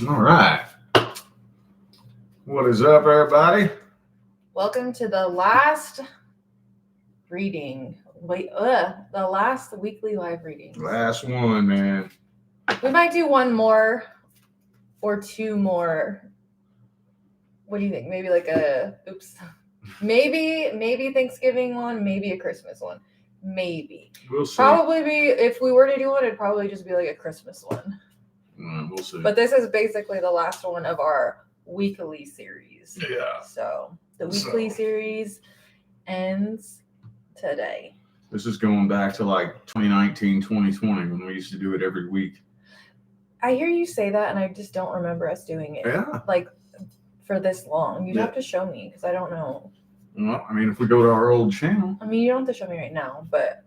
All right. What is up, everybody? Welcome to the last reading. The last weekly live reading. Last one, man. We might do one more or two more. What do you think? Maybe like maybe Thanksgiving one, maybe a Christmas one. Maybe. We'll see. Probably if we were to do one, it'd probably just be like a Christmas one. We'll see. But this is basically the last one of our weekly series. Yeah. So the weekly series ends today. This is going back to like 2019, 2020 when we used to do it every week. I hear you say that, and I just don't remember us doing it. Yeah. Like for this long. You'd have to show me because I don't know. Well, I mean, if we go to our old channel. I mean, you don't have to show me right now, but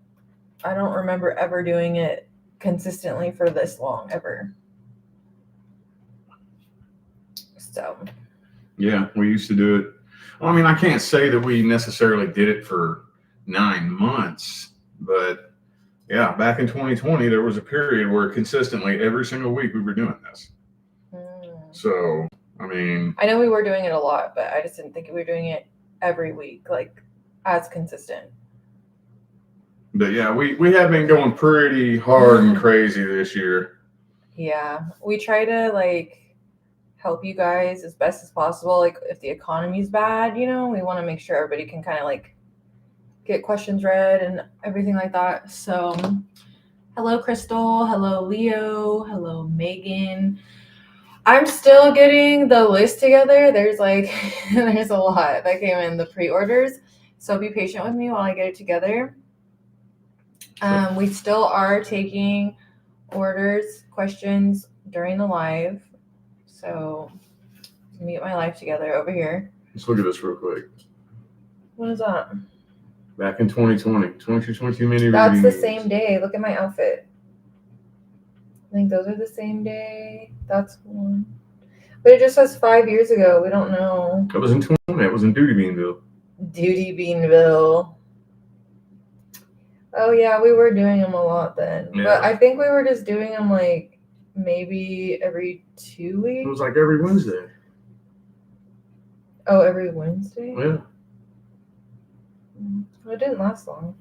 I don't remember ever doing it consistently for this long, ever. So. Yeah, we used to do it. Well, I mean, I can't say that we necessarily did it for 9 months, but yeah, back in 2020, there was a period where consistently every single week we were doing this. So, I mean, I know we were doing it a lot, but I just didn't think we were doing it every week, like as consistent. But yeah, we have been going pretty hard and crazy this year. Yeah, we try to like help you guys as best as possible. Like if the economy's bad, we want to make sure everybody can kind of like get questions read and everything like that. So hello, Crystal. Hello, Leo. Hello, Megan. I'm still getting the list together. There's a lot that came in the pre-orders. So be patient with me while I get it together. We still are taking orders, questions during the live. So let me get my life together over here. Let's look at this real quick. What is that? Back in 2020, 22 mini That's reading the news. same day. Look at my outfit. I think those are the same day. That's one. But it just says 5 years ago. We don't know. That was in 2020. It was in Duty Beanville. Duty Beanville. Oh, yeah. We were doing them a lot then. Yeah. But I think we were just doing them like maybe every 2 weeks. It was like every Wednesday. Oh, every Wednesday? Yeah. It didn't last long.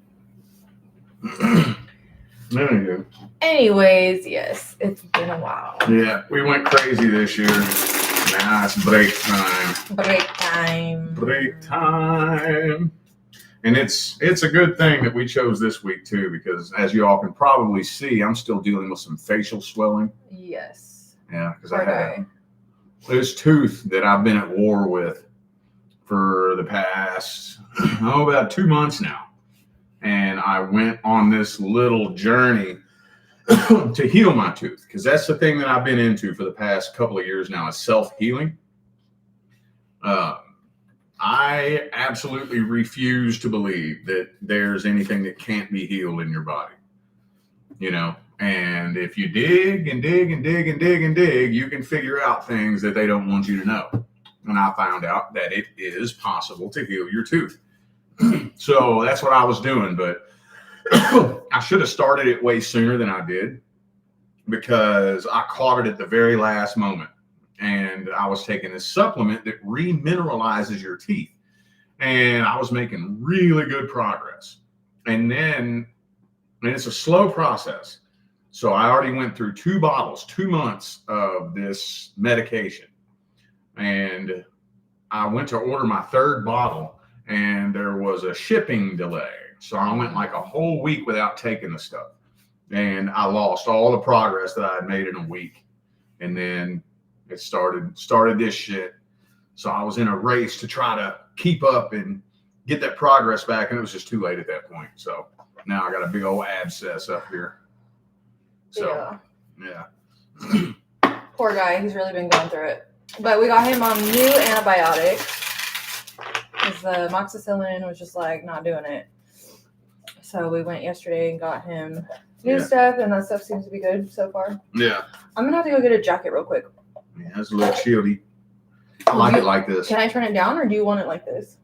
Anywho. Anyways, yes, it's been a while. Yeah, we went crazy this year. Now it's break time. Break time. Break time. And it's a good thing that we chose this week too, because as you all can probably see, I'm still dealing with some facial swelling. Yes. Yeah, because I have this tooth that I've been at war with for the past about 2 months now. And I went on this little journey to heal my tooth, because that's the thing that I've been into for the past couple of years now, is self-healing. I absolutely refuse to believe that there's anything that can't be healed in your body. And if you dig and dig and dig and dig and dig, you can figure out things that they don't want you to know. And I found out that it is possible to heal your tooth. So that's what I was doing, but I should have started it way sooner than I did, because I caught it at the very last moment. And I was taking this supplement that remineralizes your teeth. And I was making really good progress. And it's a slow process. So I already went through 2 bottles, 2 months of this medication. And I went to order my 3rd bottle, and there was a shipping delay. So I went like a whole week without taking the stuff. And I lost all the progress that I had made in a week. And then it started this shit. So I was in a race to try to keep up and get that progress back. And it was just too late at that point. So now I got a big old abscess up here. So, yeah. Poor guy. He's really been going through it. But we got him on new antibiotics, because the amoxicillin was just like not doing it. So we went yesterday and got him new stuff, and that stuff seems to be good so far. Yeah. I'm going to have to go get a jacket real quick. Yeah, it's a little chilly. I like it like this. Can I turn it down, or do you want it like this?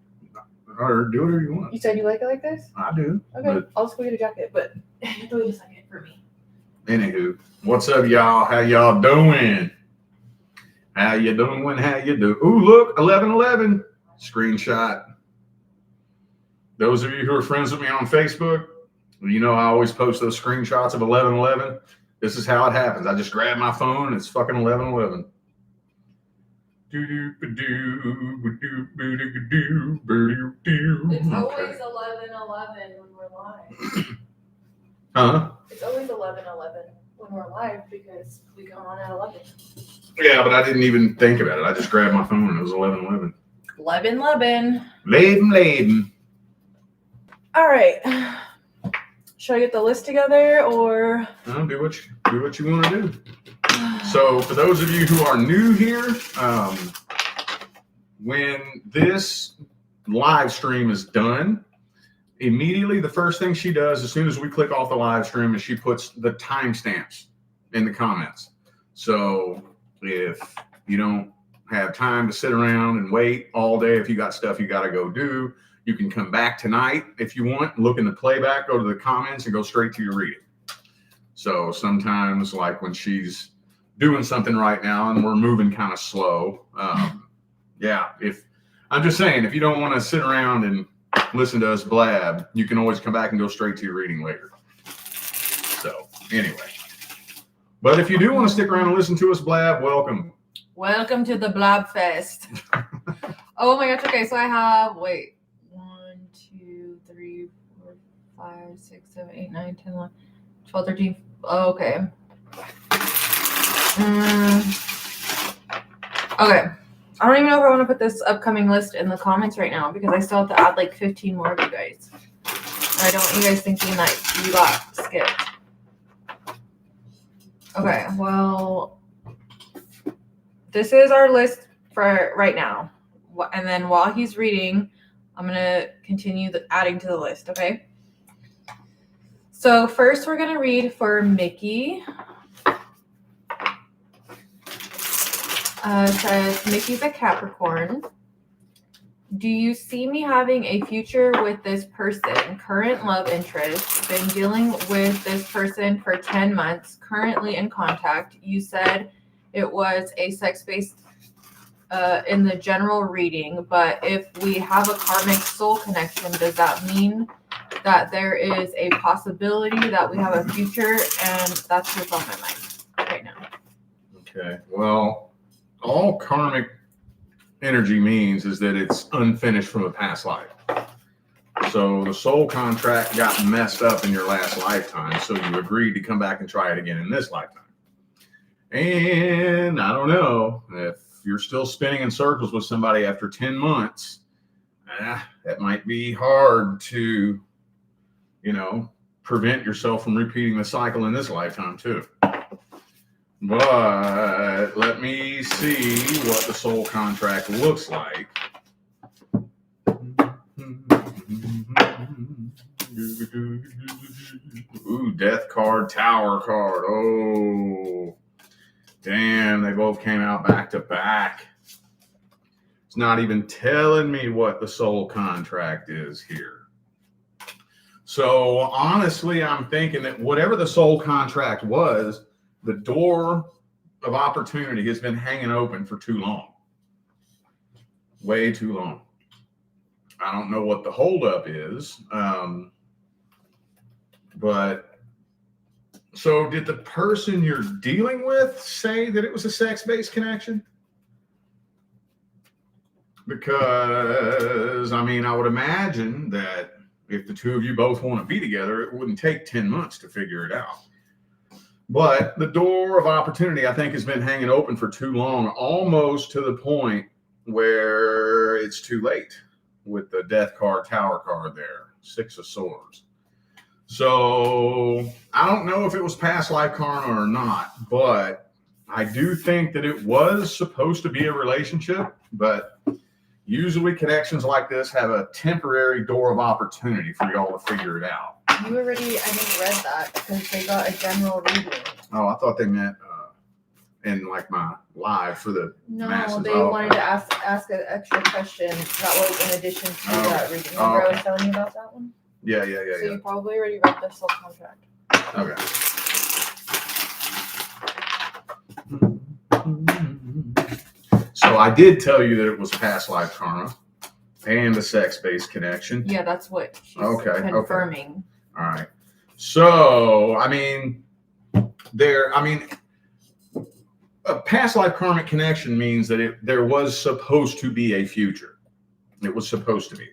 Or do whatever you want. You said you like it like this? I do. Okay, I'll just go get a jacket, but you have to wait a second for me. Anywho, what's up, y'all? How y'all doing? How you doing? How you do? Ooh, look, 1111 screenshot. Those of you who are friends with me on Facebook, you know I always post those screenshots of 1111. This is how it happens. I just grab my phone and it's fucking 1111. It's always 11:11 when we're live. Huh? It's always 11:11 when we're live because we come on at 11. Yeah, but I didn't even think about it. I just grabbed my phone and it was 1111. 11:11. Laden. All right. Should I get the list together or? Do what you want to do. So for those of you who are new here, when this live stream is done, immediately the first thing she does as soon as we click off the live stream is she puts the timestamps in the comments. So if you don't have time to sit around and wait all day, if you got stuff you got to go do, you can come back tonight if you want, look in the playback, go to the comments and go straight to your reading. So sometimes like when she's doing something right now and we're moving kind of slow. If I'm just saying, if you don't want to sit around and listen to us blab, you can always come back and go straight to your reading later. So anyway, but if you do want to stick around and listen to us blab, welcome. Welcome to the Blab Fest. Oh my gosh. Okay. So I have, 1, 2, 3, 4, 5, 6, 7, 8, 9, 10, 11, 12, 13. Oh, okay. Okay. I don't even know if I want to put this upcoming list in the comments right now because I still have to add like 15 more of you guys. And I don't want you guys thinking that you got skipped. Okay, well, this is our list for right now. And then while he's reading, I'm going to continue adding to the list, okay? So first we're going to read for Mickey. It says, Mickey's a Capricorn. Do you see me having a future with this person? Current love interest. Been dealing with this person for 10 months. Currently in contact. You said it was a sex-based in the general reading, but if we have a karmic soul connection, does that mean that there is a possibility that we have a future? And that's what's on my mind right now. Okay, well, all karmic energy means is that it's unfinished from a past life. So the soul contract got messed up in your last lifetime, so you agreed to come back and try it again in this lifetime. And I don't know, if you're still spinning in circles with somebody after 10 months, that might be hard to, prevent yourself from repeating the cycle in this lifetime too. But let me see what the soul contract looks like. Ooh, death card, tower card. Oh, damn, they both came out back to back. It's not even telling me what the soul contract is here. So honestly, I'm thinking that whatever the soul contract was, the door of opportunity has been hanging open for too long. Way too long. I don't know what the holdup is. But so did the person you're dealing with say that it was a sex-based connection? Because, I would imagine that if the two of you both want to be together, it wouldn't take 10 months to figure it out. But the door of opportunity, I think, has been hanging open for too long, almost to the point where it's too late with the death card, tower card there, 6 of swords. So I don't know if it was past life karma or not, but I do think that it was supposed to be a relationship, but usually connections like this have a temporary door of opportunity for y'all to figure it out. You already, I think, read that because they got a general reading. Oh, I thought they meant in like my live for the masses. They wanted to ask an extra question that was in addition to that reading. Remember I was telling you about that one? Yeah. So you probably already read the soul contract. Okay. So I did tell you that it was past life karma and a sex-based connection. Yeah, that's what she's Okay, confirming. All right. So, a past life karmic connection means that there was supposed to be a future. It was supposed to be.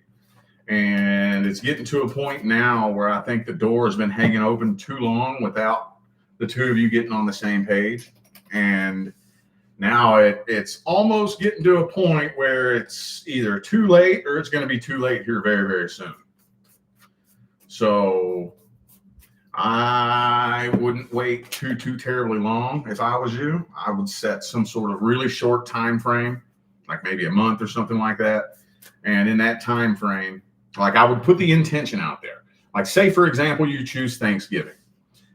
And it's getting to a point now where I think the door has been hanging open too long without the two of you getting on the same page. And now it's almost getting to a point where it's either too late or it's going to be too late here very, very soon. So I wouldn't wait too terribly long. If I was you, I would set some sort of really short time frame, like maybe a month or something like that. And in that time frame, like I would put the intention out there. Like say, for example, you choose Thanksgiving.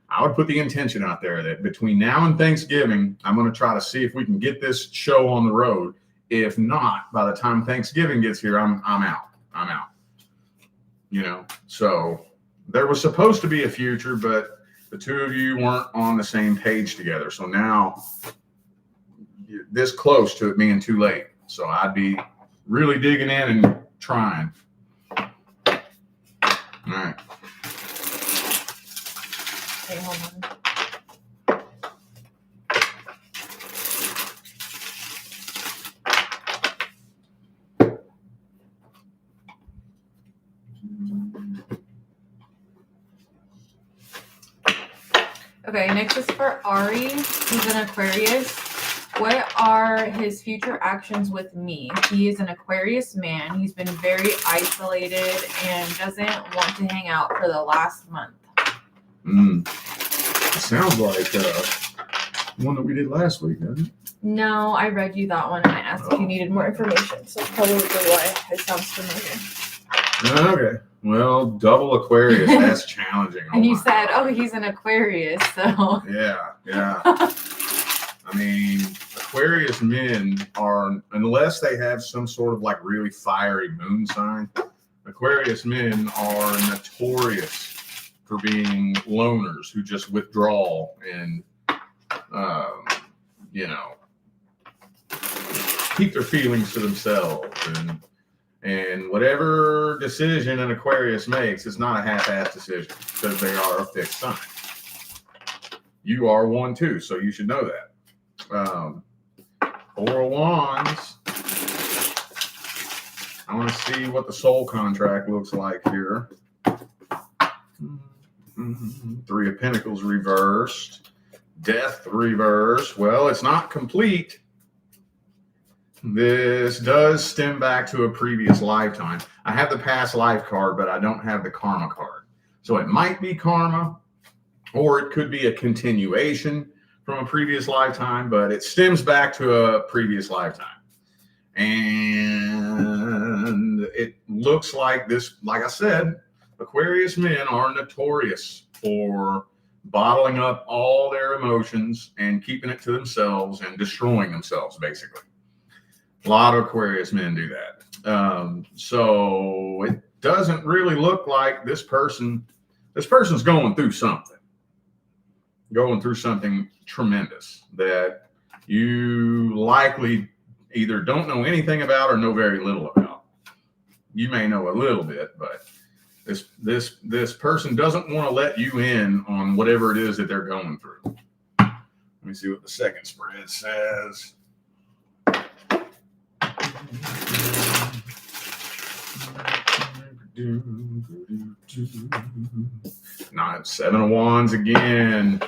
I would put the intention out there that between now and Thanksgiving, I'm going to try to see if we can get this show on the road. If not, by the time Thanksgiving gets here, I'm out. I'm out. You know, so there was supposed to be a future, but the two of you weren't on the same page together. So now you're this close to it being too late. So I'd be really digging in and trying. All right. Okay, hold on. Okay, next is for Ari. He's an Aquarius. What are his future actions with me? He is an Aquarius man. He's been very isolated and doesn't want to hang out for the last month. It sounds like one that we did last week, doesn't it? No, I read you that one and I asked if you needed more information. So probably why it sounds familiar. Okay. Well, double Aquarius, that's challenging. And you said, oh, he's an Aquarius, so. Yeah. I mean, Aquarius men are, unless they have some sort of like really fiery moon sign, Aquarius men are notorious for being loners who just withdraw and, keep their feelings to themselves. And whatever decision an Aquarius makes, it's not a half-ass decision because they are a fixed sign. You are one too, so you should know that. Four of Wands. I want to see what the soul contract looks like here. Three of Pentacles reversed. Death reversed. Well, it's not complete. This does stem back to a previous lifetime. I have the past life card, but I don't have the karma card. So it might be karma, or it could be a continuation from a previous lifetime, but it stems back to a previous lifetime. And it looks like this, like I said, Aquarius men are notorious for bottling up all their emotions and keeping it to themselves and destroying themselves, basically. A lot of Aquarius men do that. So it doesn't really look like this person's going through something tremendous that you likely either don't know anything about or know very little about. You may know a little bit, but this person doesn't want to let you in on whatever it is that they're going through. Let me see what the second spread says. Not Seven of Wands again.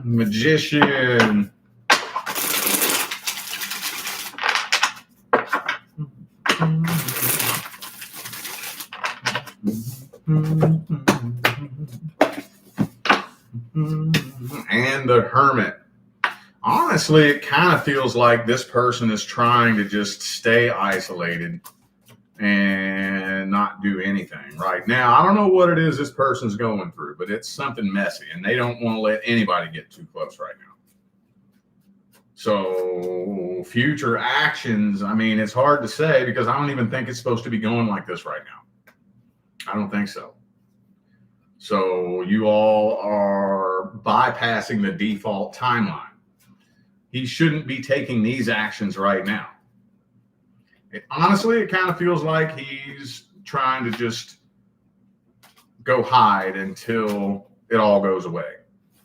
Magician. And the Hermit. Honestly, it kind of feels like this person is trying to just stay isolated and not do anything right now. I don't know what it is this person's going through, but it's something messy, and they don't want to let anybody get too close right now. So future actions, I mean, it's hard to say because I don't even think it's supposed to be going like this right now. I don't think so. So you all are bypassing the default timeline. He shouldn't be taking these actions right now. Honestly, it kind of feels like he's trying to just go hide until it all goes away,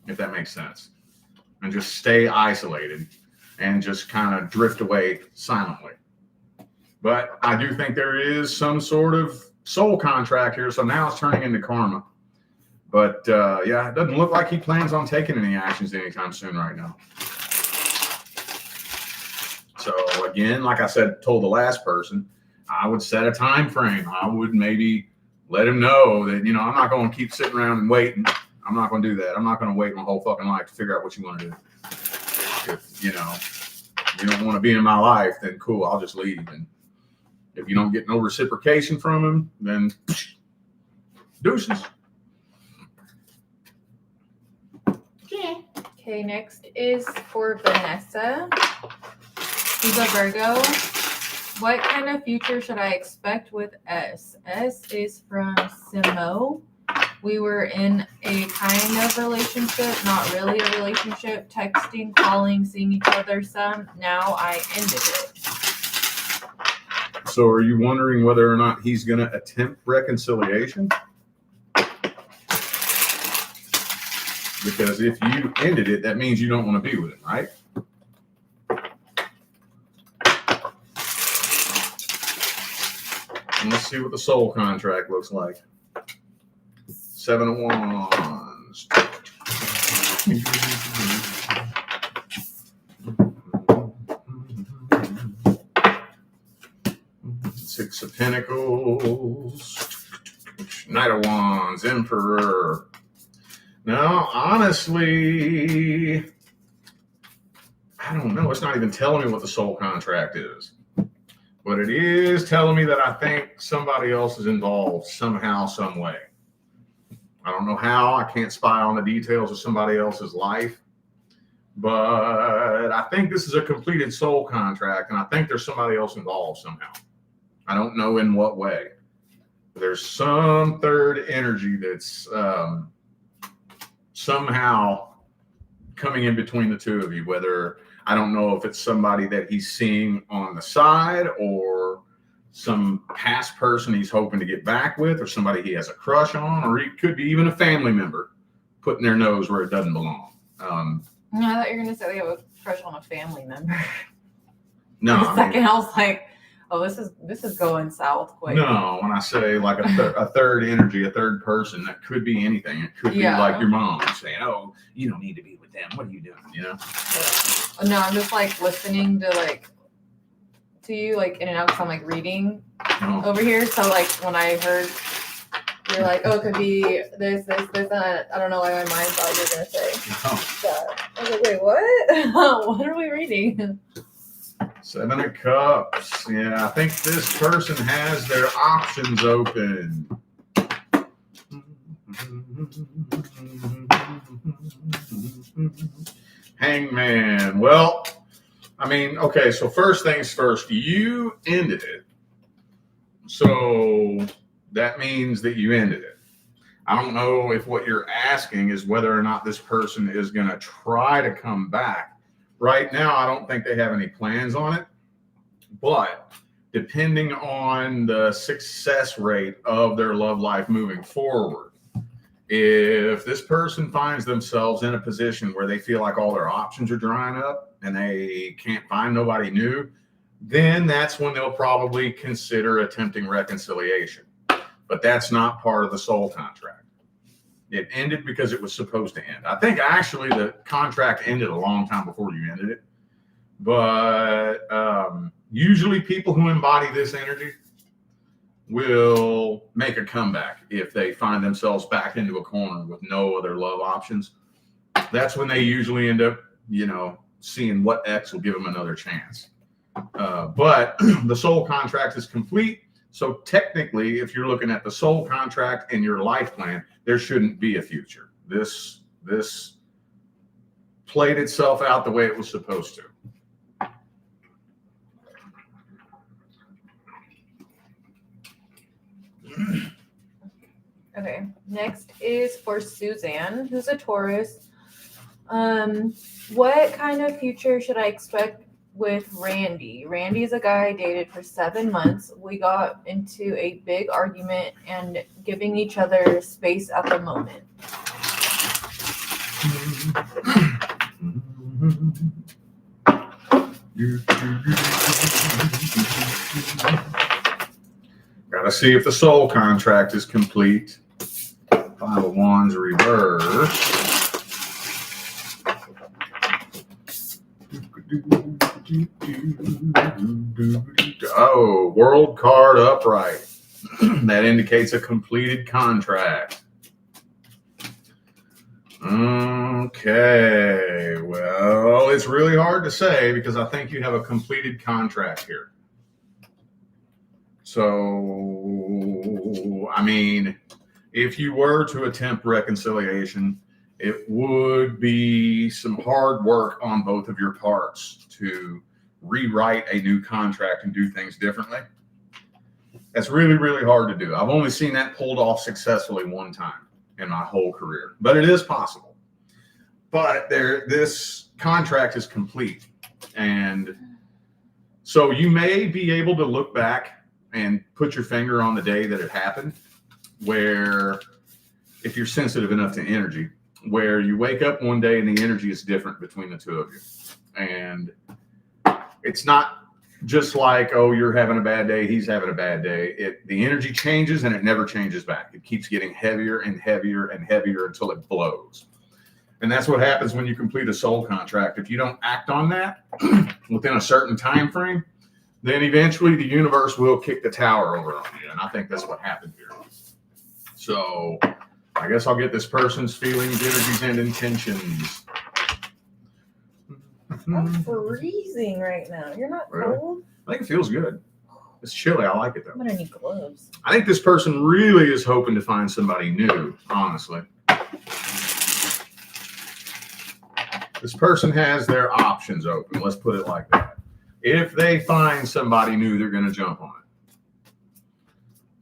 if that makes sense, and just stay isolated and just kind of drift away silently. But I do think there is some sort of soul contract here, so now it's turning into karma. But yeah, it doesn't look like he plans on taking any actions anytime soon right now. So again, like I said, told the last person, I would set a time frame. I would maybe let him know that, you know, I'm not going to keep sitting around and waiting. I'm not going to do that. I'm not going to wait my whole fucking life to figure out what you want to do. If, you know, you don't want to be in my life, then cool, I'll just leave. And if you don't get no reciprocation from him, then deuces. Okay, next is for Vanessa. She's a Virgo. What kind of future should I expect with S? S is from Simo. We were in a kind of relationship, not really a relationship, texting, calling, seeing each other some. Now I ended it. So are you wondering whether or not he's going to attempt reconciliation? Because if you ended it, that means you don't want to be with him, right? And let's see what the soul contract looks like. 7 of Wands. 6 of Pentacles. Knight of Wands. Emperor. Now, honestly, I don't know. It's not even telling me what the soul contract is. But it is telling me that I think somebody else is involved somehow, some way. I don't know how. I can't spy on the details of somebody else's life. But I think this is a completed soul contract, and I think there's somebody else involved somehow. I don't know in what way. There's some third energy that's somehow coming in between the two of you, whether I don't know if it's somebody that he's seeing on the side or some past person he's hoping to get back with or somebody he has a crush on, or it could be even a family member putting their nose where it doesn't belong. No, I thought you were going to say they have a crush on a family member. No, For a second, I was like, oh, this is going south quick. No, when I say like a third energy, a third person, that could be anything. It could be like your mom saying, "Oh, you don't need to be with them. What are you doing?" You know. Yeah. No, I'm just like listening to you like in and out because I'm like reading over here. So like when I heard you're like, oh, it could be this, and I don't know why my mind thought you were gonna say that. I was like, wait, what? What are we reading? 7 of Cups. Yeah, I think this person has their options open. Hangman. Well, I mean, okay, so first things first, you ended it. So that means that you ended it. I don't know if what you're asking is whether or not this person is going to try to come back. Right now, I don't think they have any plans on it, but depending on the success rate of their love life moving forward, if this person finds themselves in a position where they feel like all their options are drying up and they can't find nobody new, then that's when they'll probably consider attempting reconciliation. But that's not part of the soul contract. It ended because it was supposed to end. I think actually the contract ended a long time before you ended it. But usually people who embody this energy will make a comeback if they find themselves back into a corner with no other love options. That's when they usually end up, seeing what X will give them another chance. But the soul contract is complete. So technically, if you're looking at the soul contract and your life plan, there shouldn't be a future. This played itself out the way it was supposed to. Okay. Next is for Suzanne, who's a Taurus. What kind of future should I expect with Randy? Randy's a guy I dated for 7 months. We got into a big argument and giving each other space at the moment. Gotta see if the soul contract is complete. Five of Wands reverse. Oh, World card upright. That indicates a completed contract. Okay, well, it's really hard to say because I think you have a completed contract here. So, I mean, if you were to attempt reconciliation, it would be some hard work on both of your parts to rewrite a new contract and do things differently. That's really, really hard to do. I've only seen that pulled off successfully one time in my whole career, but it is possible. But this contract is complete. And so you may be able to look back and put your finger on the day that it happened, where if you're sensitive enough to energy, where you wake up one day and the energy is different between the two of you. And it's not just like, oh, you're having a bad day, he's having a bad day. The energy changes and it never changes back. It keeps getting heavier and heavier and heavier until it blows. And that's what happens when you complete a soul contract. If you don't act on that within a certain time frame, then eventually the universe will kick the tower over on you. And I think that's what happened here. So I guess I'll get this person's feelings, energies, and intentions. I'm freezing right now. You're not Really? cold? I think it feels good. It's chilly. I like it though. I'm gonna need gloves. I think this person really is hoping to find somebody new, honestly. This person has their options open. Let's put it like that. If they find somebody new, they're going to jump on it.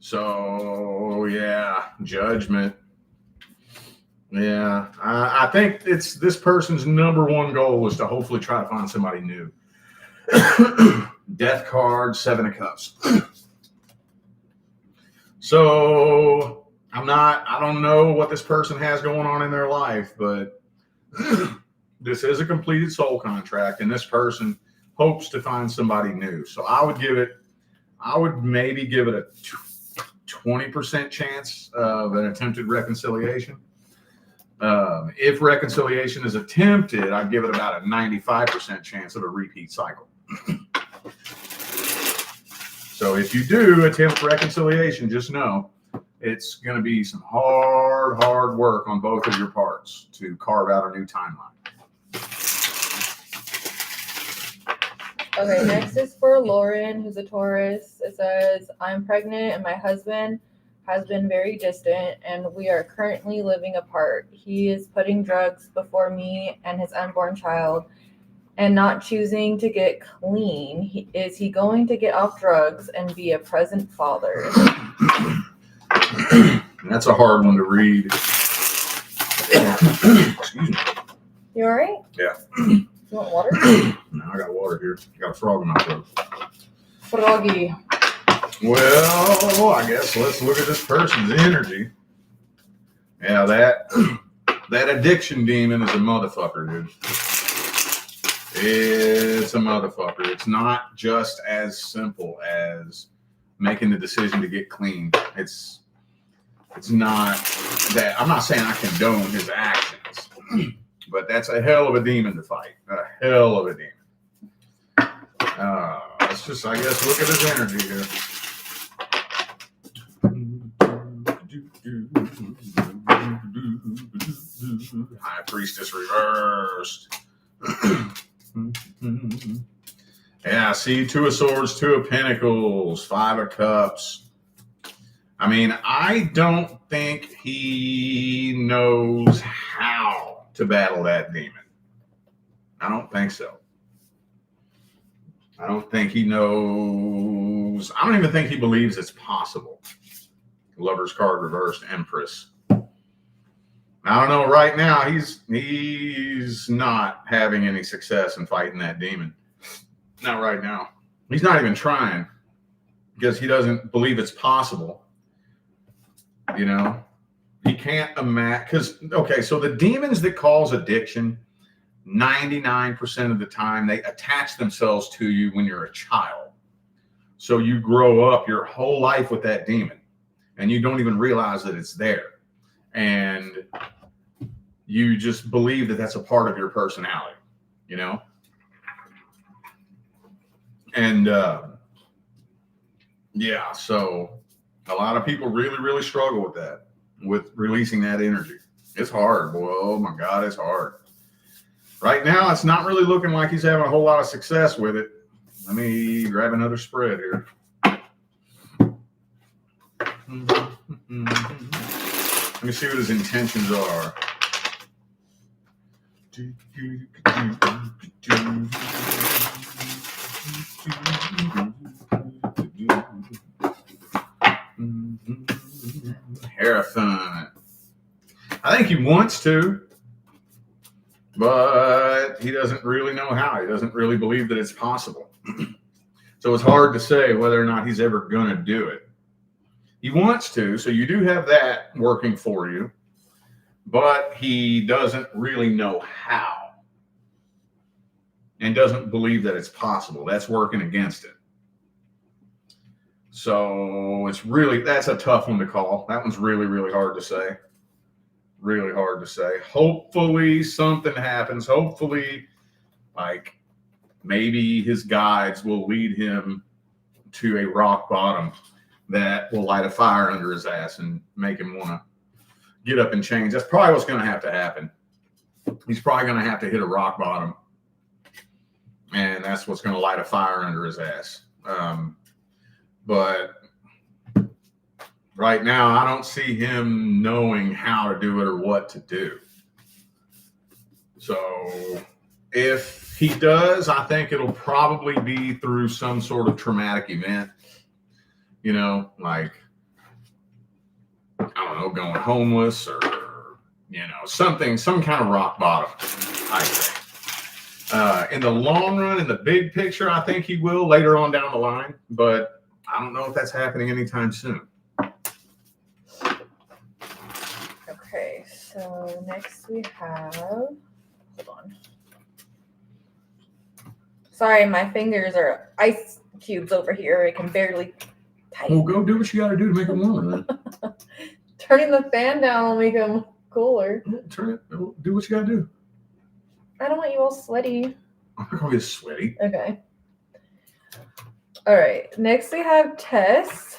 So, yeah, judgment. Yeah, I think it's this person's number one goal is to hopefully try to find somebody new. Death card, 7 of Cups. So I don't know what this person has going on in their life, but this is a completed soul contract, and this person hopes to find somebody new. So I would maybe give it a 20% chance of an attempted reconciliation. If reconciliation is attempted, I'd give it about a 95% chance of a repeat cycle. So if you do attempt reconciliation, just know it's going to be some hard work on both of your parts to carve out a new timeline. Okay, next is for Lauren, who's a Taurus. It says, I'm pregnant and my husband has been very distant and we are currently living apart. He is putting drugs before me and his unborn child and not choosing to get clean. Is he going to get off drugs and be a present father? That's a hard one to read. Excuse me. You all right? Yeah. You want water? No, I got water here. I got a frog in my throat. Froggy. Well, I guess let's look at this person's energy. Yeah, that addiction demon is a motherfucker, dude. It's a motherfucker. It's not just as simple as making the decision to get clean. It's not that. I'm not saying I condone his actions, but that's a hell of a demon to fight. A hell of a demon. Let's just, I guess, look at his energy here. High Priestess reversed. Yeah, see, 2 of Swords, 2 of Pentacles, 5 of Cups. I mean, I don't think he knows how to battle that demon. I don't think so. I don't think he knows. I don't even think he believes it's possible. Lover's card reversed, Empress. I don't know. Right now, he's not having any success in fighting that demon. Not right now. He's not even trying because he doesn't believe it's possible. You know, he can't imagine. Because, okay, so the demons that cause addiction, 99% of the time, they attach themselves to you when you're a child. So you grow up your whole life with that demon, and you don't even realize that it's there. And you just believe that that's a part of your personality, you know? And yeah, so a lot of people really, really struggle with that, with releasing that energy. It's hard, boy. Oh my God, it's hard. Right now, it's not really looking like he's having a whole lot of success with it. Let me grab another spread here. Let me see what his intentions are. Hierophant. I think he wants to, but he doesn't really know how. He doesn't really believe that it's possible. So it's hard to say whether or not he's ever going to do it. He wants to, so you do have that working for you, but he doesn't really know how and doesn't believe that it's possible. That's working against it. So that's a tough one to call. That one's really, really hard to say. Really hard to say. Hopefully something happens. Hopefully, like, maybe his guides will lead him to a rock bottom that will light a fire under his ass and make him want to get up and change. That's probably what's going to happen. He's probably going to have to hit a rock bottom, and that's what's going to light a fire under his ass. But right now, I don't see him knowing how to do it or what to do. So if he does, I think it'll probably be through some sort of traumatic event. You know, like, I don't know, going homeless or, you know, some kind of rock bottom, I think. In the long run, in the big picture, I think he will later on down the line, but I don't know if that's happening anytime soon. Okay, so next we have, hold on. Sorry, my fingers are ice cubes over here. I can barely type. Well, go do what you got to do to make it warmer. Turning the fan down will make them cooler. Turn it. Do what you got to do. I don't want you all sweaty. I'm not going to get sweaty. Okay. All right. Next we have Tess,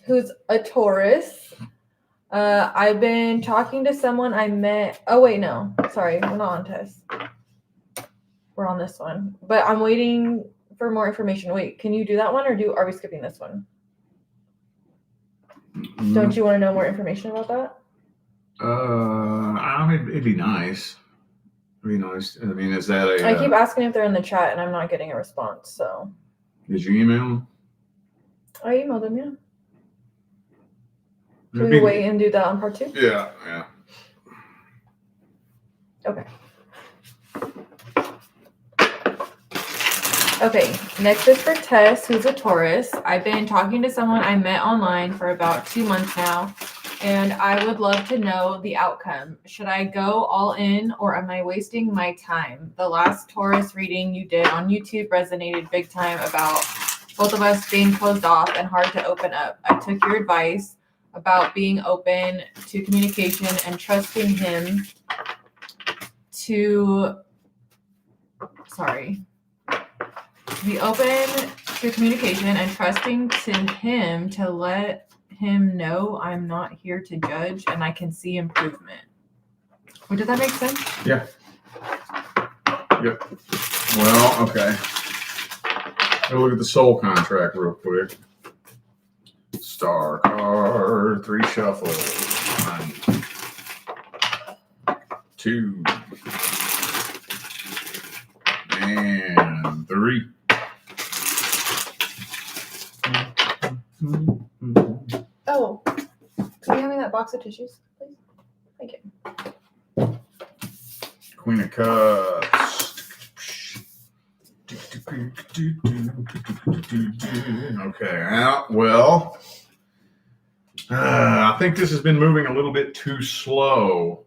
who's a Taurus. I've been talking to someone I met. Oh, wait, no. Sorry. We're not on Tess. We're on this one. But I'm waiting for more information. Wait, can you do that one or are we skipping this one? Don't you want to know more information about that? I mean, it'd be nice. It'd be nice. I mean, is that a... I keep asking if they're in the chat and I'm not getting a response, so. Did you email them? I emailed them, yeah. Can we wait and do that on part 2? Yeah. Okay. Okay, next is for Tess, who's a Taurus. I've been talking to someone I met online for about 2 months now, and I would love to know the outcome. Should I go all in, or am I wasting my time? The last Taurus reading you did on YouTube resonated big time about both of us being closed off and hard to open up. I took your advice about being open to communication and trusting him to... Be open to communication and trusting to him to let him know I'm not here to judge and I can see improvement. Well, did that make sense? Yeah. Yep. Well, okay. I'll look at the soul contract real quick. Star card, 3 shuffle. 1, 2, and 3. Oh, can you hand me that box of tissues, please? Thank you. Queen of Cups. Okay, well, I think this has been moving a little bit too slow.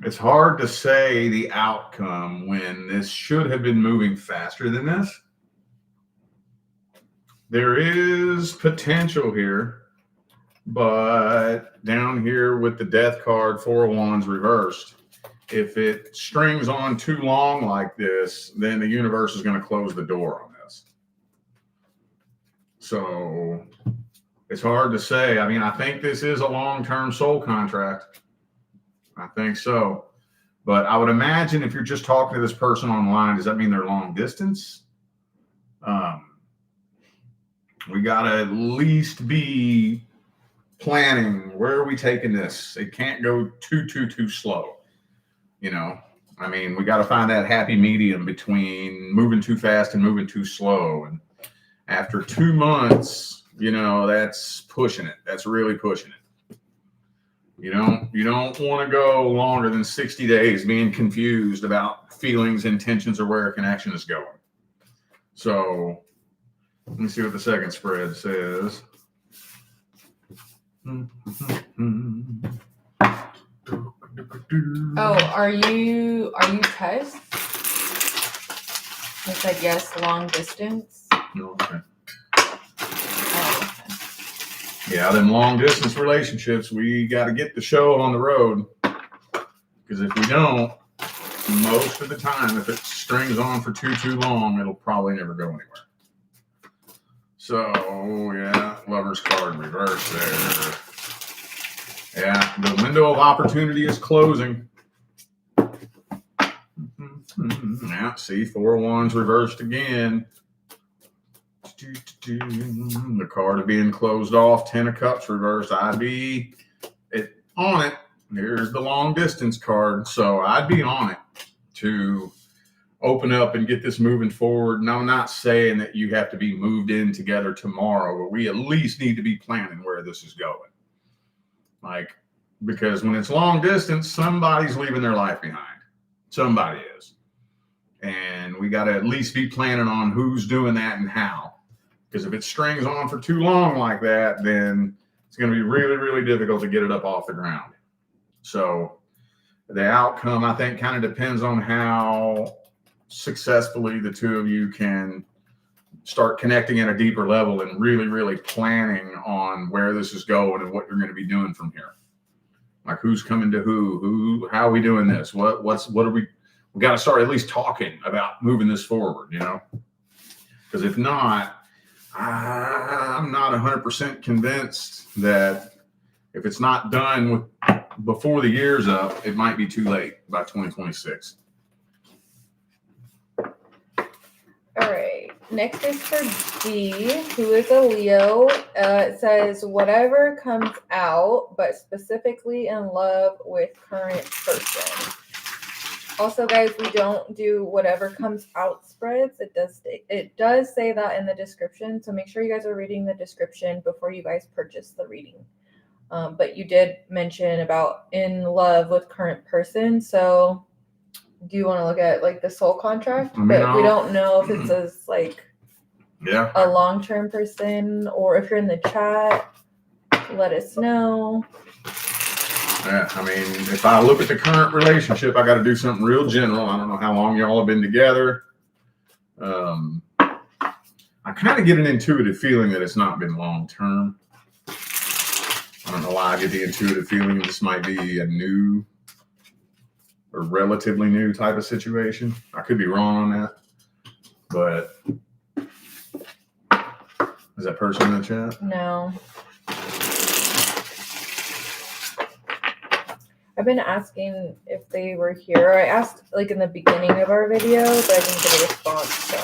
It's hard to say the outcome when this should have been moving faster than this. There is potential here, but down here with the death card, 4 of Wands reversed, if it strings on too long like this, then the universe is going to close the door on this. So it's hard to say. I mean, I think this is a long-term soul contract. I think so. But I would imagine if you're just talking to this person online, does that mean they're long distance? We got to at least be planning, where are we taking this? It can't go too slow. You know, I mean, we got to find that happy medium between moving too fast and moving too slow. And after 2 months, you know, that's pushing it. That's really pushing it. You don't want to go longer than 60 days being confused about feelings, intentions, or where a connection is going. So let me see what the second spread says. Oh, are you Tess? You said yes, long distance. Okay. Oh, okay. Yeah, them long distance relationships, we got to get the show on the road. Because if we don't, most of the time, if it strings on for too long, it'll probably never go anywhere. So, yeah, Lover's card reversed there. Yeah, the window of opportunity is closing. Yeah, see, 4 of Wands reversed again. The card of being closed off, 10 of Cups reversed. I'd be on it. Here's the long distance card. So I'd be on it to open up and get this moving forward. And I'm not saying that you have to be moved in together tomorrow, but we at least need to be planning where this is going. Like, because when it's long distance, somebody's leaving their life behind. Somebody is. And we got to at least be planning on who's doing that and how. Because if it strings on for too long like that, then it's going to be really, really difficult to get it up off the ground. So the outcome, I think, kind of depends on how successfully the two of you can start connecting at a deeper level and really, really planning on where this is going and what you're going to be doing from here. Like who's coming to who, how are we doing this? What are we got to start at least talking about moving this forward, you know? Because if not, I'm not 100% convinced that if it's not done before the year's up, it might be too late by 2026. All right. Next is for D, who is a Leo. It says, whatever comes out, but specifically in love with current person. Also, guys, we don't do whatever comes out spreads. It does say that in the description, so make sure you guys are reading the description before you guys purchase the reading. But you did mention about in love with current person, so do you want to look at like the soul contract? But we don't know if it says like a long-term person, or if you're in the chat, let us know. Yeah, I mean, if I look at the current relationship, I got to do something real general. I don't know how long y'all have been together. I kind of get an intuitive feeling that it's not been long term. I don't know why I get the intuitive feeling this might be a new or relatively new type of situation. I could be wrong on that, but is that person in the chat? No. I've been asking if they were here. I asked like in the beginning of our video, but I didn't get a response. So.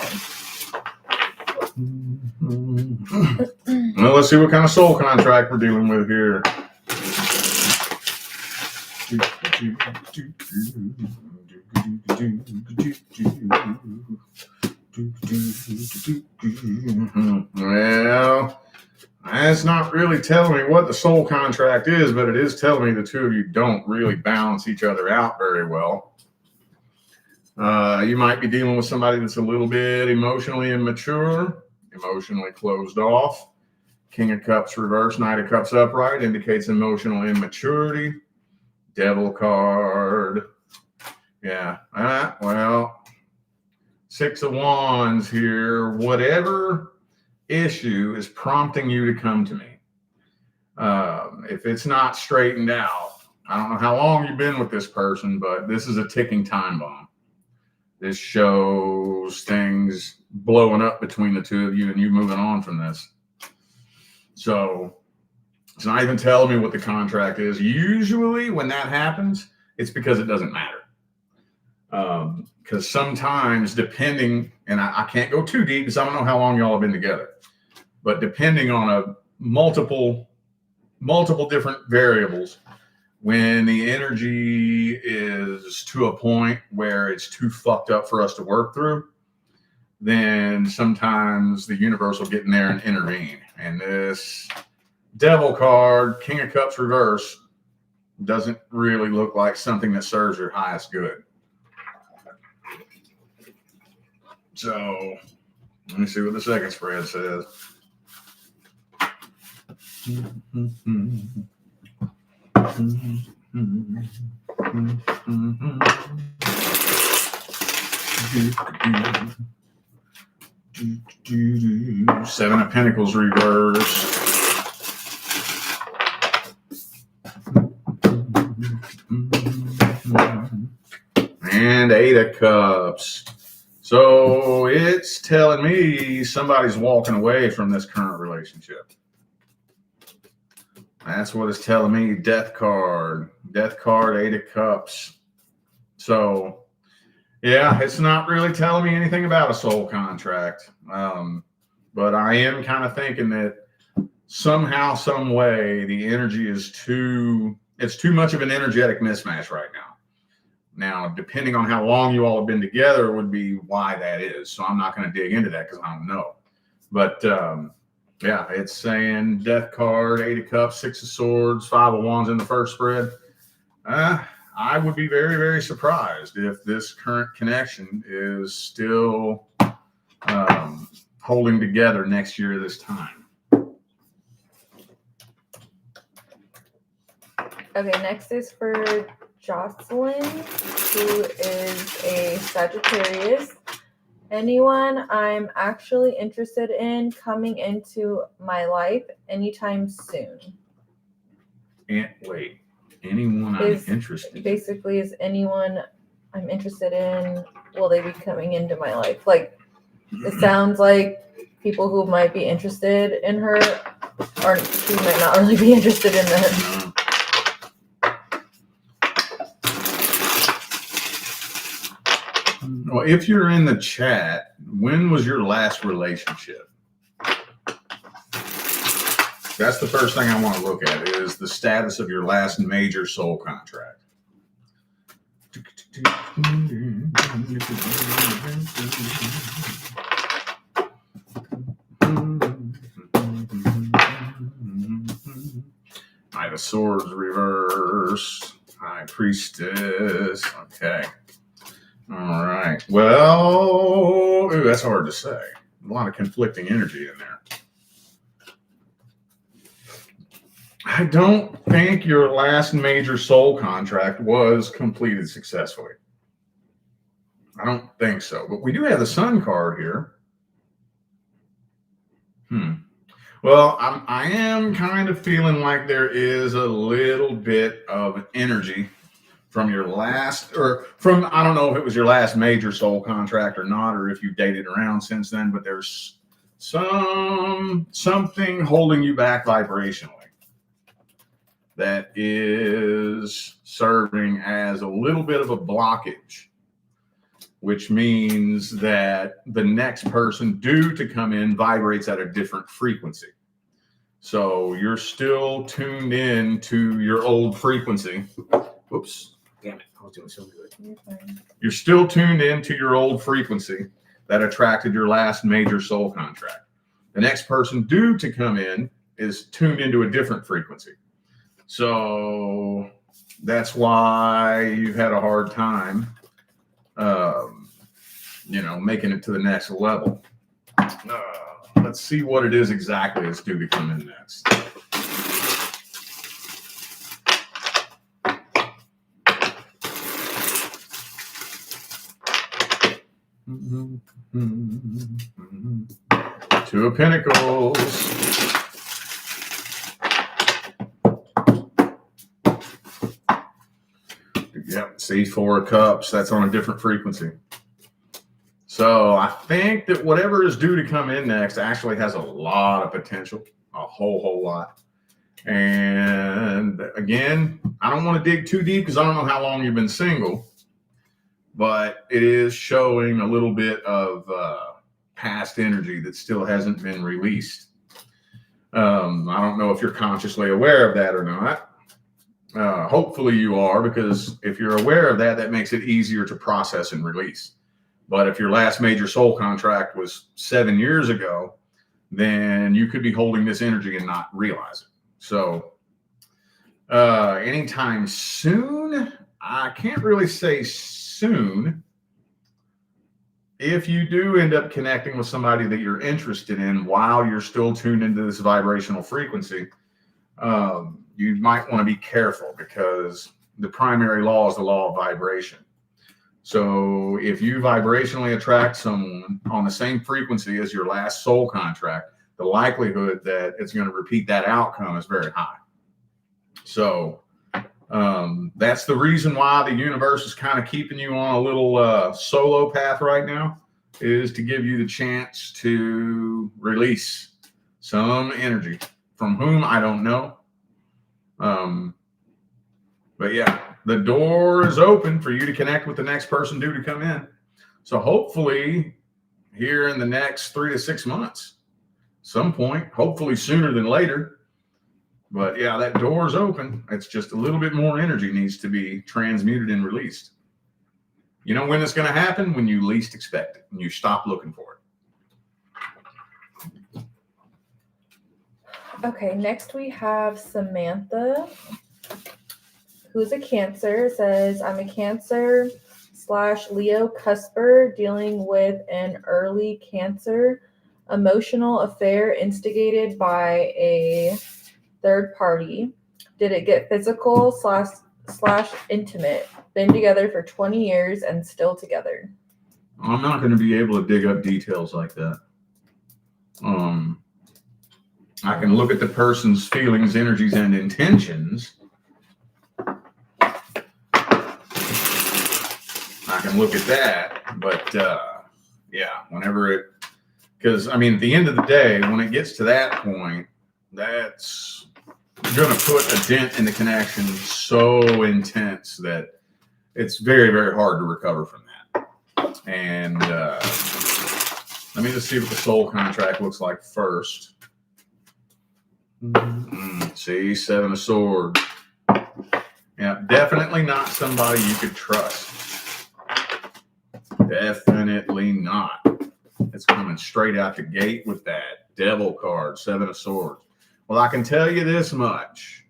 Well, let's see what kind of soul contract we're dealing with here. Well, that's not really telling me what the soul contract is, but it is telling me the two of you don't really balance each other out very well. You might be dealing with somebody that's a little bit emotionally immature, emotionally closed off. King of Cups reverse, Knight of Cups upright indicates emotional immaturity. Devil card. Yeah. Well, Six of Wands here. Whatever issue is prompting you to come to me. If it's not straightened out, I don't know how long you've been with this person, but this is a ticking time bomb. This shows things blowing up between the two of you and you moving on from this. So it's not even telling me what the contract is. Usually when that happens, it's because it doesn't matter. Because sometimes depending, and I can't go too deep because I don't know how long y'all have been together, but depending on a multiple different variables, when the energy is to a point where it's too fucked up for us to work through, then sometimes the universe will get in there and intervene. And this Devil card, King of Cups reverse, doesn't really look like something that serves your highest good. So let me see what the second spread says. Seven of Pentacles reverse. And Eight of Cups. So it's telling me somebody's walking away from this current relationship. That's what it's telling me. Death card, Eight of Cups. So, yeah, it's not really telling me anything about a soul contract. But I am kind of thinking that somehow, some way, the energy is it's too much of an energetic mismatch right now. Now, depending on how long you all have been together would be why that is. So I'm not going to dig into that because I don't know. But yeah, it's saying Death card, Eight of Cups, Six of Swords, Five of Wands in the first spread. I would be very, very surprised if this current connection is still holding together next year this time. Okay, next is for Jocelyn, who is a Sagittarius. Anyone I'm actually interested in coming into my life anytime soon. Wait, anyone I'm interested in? Basically, is anyone I'm interested in, will they be coming into my life? Like, it sounds like people who might be interested in her or who might not really be interested in them. Well, if you're in the chat, when was your last relationship? That's the first thing I want to look at is the status of your last major soul contract. Knight of Swords reverse. High Priestess. Okay. All right. Well, that's hard to say. A lot of conflicting energy in there. I don't think your last major soul contract was completed successfully. I don't think so. But we do have the Sun card here. Well, I am kind of feeling like there is a little bit of energy from your last, or from, I don't know if it was your last major soul contract or not, or if you've dated around since then, but there's something holding you back vibrationally that is serving as a little bit of a blockage, which means that the next person due to come in vibrates at a different frequency. So you're still tuned in to your old frequency. Oops. Damn it, I was doing so good. You're still tuned into your old frequency that attracted your last major soul contract. The next person due to come in is tuned into a different frequency. So that's why you've had a hard time, making it to the next level. Let's see what it is exactly that's due to come in next. Two of Pentacles. Yep, see, Four of Cups. That's on a different frequency. So I think that whatever is due to come in next actually has a lot of potential, a whole lot. And again, I don't want to dig too deep because I don't know how long you've been single, but it is showing a little bit of past energy that still hasn't been released. I don't know if you're consciously aware of that or not. Hopefully you are, because if you're aware of that, that makes it easier to process and release. But if your last major soul contract was 7 years ago, then you could be holding this energy and not realize it. So anytime soon, I can't really say soon. If you do end up connecting with somebody that you're interested in while you're still tuned into this vibrational frequency, you might want to be careful, because the primary law is the law of vibration. So if you vibrationally attract someone on the same frequency as your last soul contract, the likelihood that it's going to repeat that outcome is very high. So that's the reason why the universe is kind of keeping you on a little solo path right now, is to give you the chance to release some energy. From whom, I don't know. But yeah, the door is open for you to connect with the next person due to come in. So hopefully here in the next 3 to 6 months, some point, hopefully sooner than later. But yeah, that door is open. It's just a little bit more energy needs to be transmuted and released. You know when it's going to happen? When you least expect it and you stop looking for it. Okay, next we have Samantha, who's a Cancer. It says, I'm a Cancer/Leo cusper dealing with an early Cancer emotional affair instigated by a third party. Did it get physical / intimate? Been together for 20 years and still together. I'm not going to be able to dig up details like that. I can look at the person's feelings, energies, and intentions. I can look at that, but because I mean, at the end of the day, when it gets to that point, that's going to put a dent in the connection so intense that it's very, very hard to recover from that. And let me just see what the soul contract looks like first. See, 7 of Swords. Yeah, definitely not somebody you could trust. Definitely not. It's coming straight out the gate with that Devil card, 7 of Swords. Well, I can tell you this much.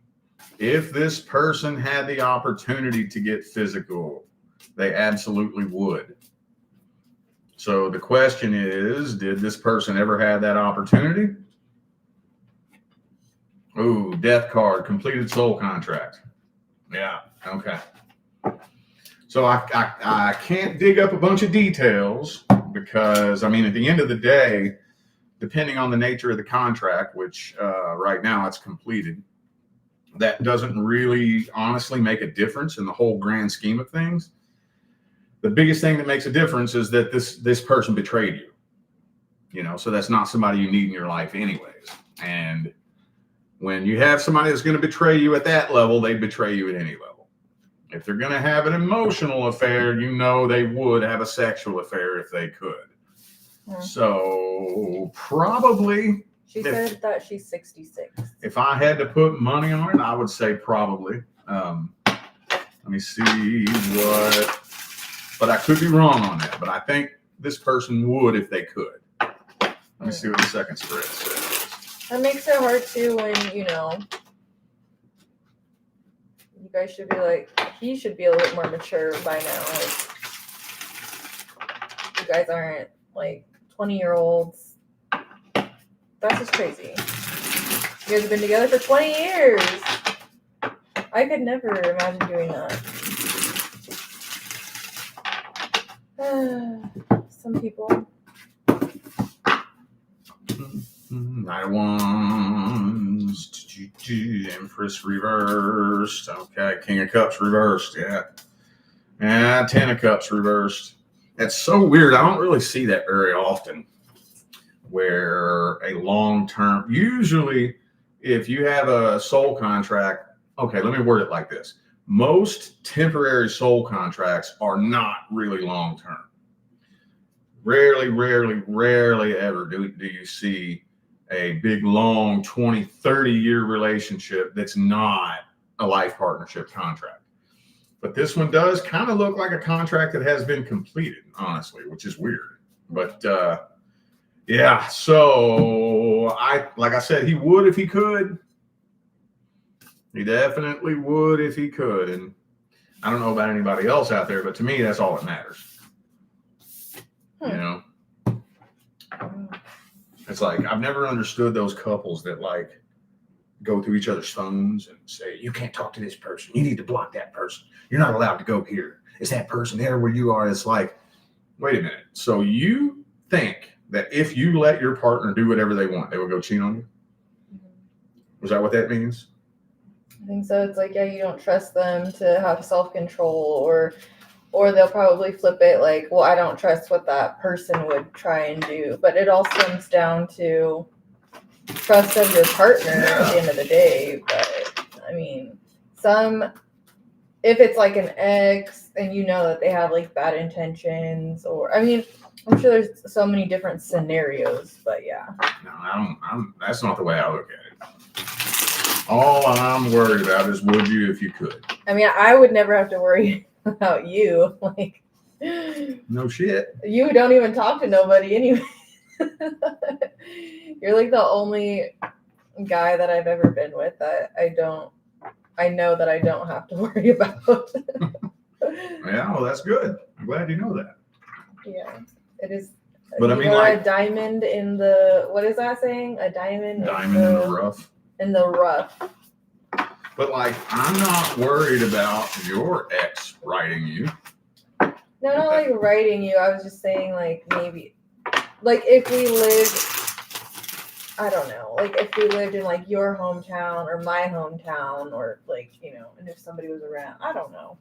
If this person had the opportunity to get physical, they absolutely would. So the question is, did this person ever have that opportunity? Ooh, Death card, completed soul contract. Yeah, okay. So I can't dig up a bunch of details because, I mean, at the end of the day, depending on the nature of the contract, which right now it's completed, that doesn't really honestly make a difference in the whole grand scheme of things. The biggest thing that makes a difference is that this person betrayed you. You know, so that's not somebody you need in your life anyways. And when you have somebody that's going to betray you at that level, they betray you at any level. If they're going to have an emotional affair, you know they would have a sexual affair if they could. So probably. She said that she's 66. If I had to put money on it, I would say probably. Let me see what, but I could be wrong on that. But I think this person would if they could. Let me see what the second spread says. That makes it hard too when, you know, you guys should be like, he should be a little bit more mature by now. Like, you guys aren't like 20-year-olds. That's just crazy. You guys have been together for 20 years. I could never imagine doing that. Some people. Knight of Wands, Empress reversed. Okay, King of Cups reversed. Yeah. And Ten of Cups reversed. That's so weird. I don't really see that very often. Where a long-term, usually if you have a soul contract, okay, let me word it like this. Most temporary soul contracts are not really long-term. Rarely ever do you see a big, long 20, 30-year relationship that's not a life partnership contract. But this one does kind of look like a contract that has been completed, honestly, which is weird. But yeah, so like I said, he would if he could. He definitely would if he could. And I don't know about anybody else out there, but to me, that's all that matters. You know? It's like, I've never understood those couples that like go through each other's phones and say, you can't talk to this person. You need to block that person. You're not allowed to go here. Is that person there where you are? It's like, wait a minute. So you think that if you let your partner do whatever they want, they will go cheat on you? Is that what that means? I think so. It's like, yeah, you don't trust them to have self-control, or they'll probably flip it like, well, I don't trust what that person would try and do. But it all comes down to trust of your partner at the end of the day. But I mean, if it's like an ex and you know that they have like bad intentions, or I mean, I'm sure there's so many different scenarios, but yeah. No, I don't. That's not the way I look at it. All I'm worried about is would you if you could. I mean, I would never have to worry about you. Like, no shit. You don't even talk to nobody anyway. You're like the only guy that I've ever been with that I know that I don't have to worry about. Yeah, well, that's good. I'm glad you know that. Yeah, it is. But I mean, like a diamond in the, what is that saying? A diamond in the rough. In the rough. But like, I'm not worried about your ex writing you. No, not like writing you. I was just saying, like, maybe, like, if we lived, I don't know, like, if we lived in, like, your hometown or my hometown, or, like, you know, and if somebody was around, I don't know.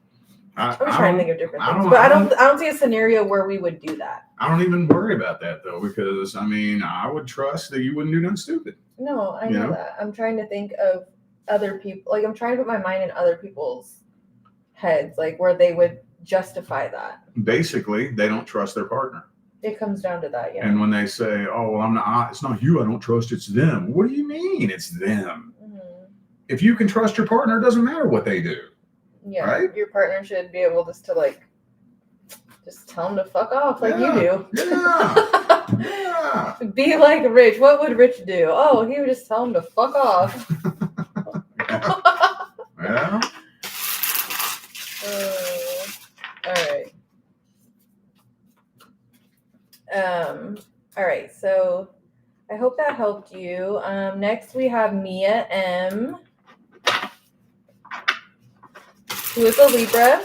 I'm trying to think of different things. But I don't see a scenario where we would do that. I don't even worry about that, though, because, I mean, I would trust that you wouldn't do nothing stupid. No, I know that. I'm trying to think of other people. Like, I'm trying to put my mind in other people's heads, like, where they would justify that. Basically, they don't trust their partner. It comes down to that, yeah. And when they say, oh, well, it's not you I don't trust, it's them. What do you mean it's them? Mm-hmm. If you can trust your partner, it doesn't matter what they do. Yeah, right? Your partner should be able just to, like, just tell them to fuck off like you do. Yeah. Yeah. Be like Rich. What would Rich do? Oh, he would just tell him to fuck off. Yeah. All right. So I hope that helped you. Next we have Mia M, who is a Libra.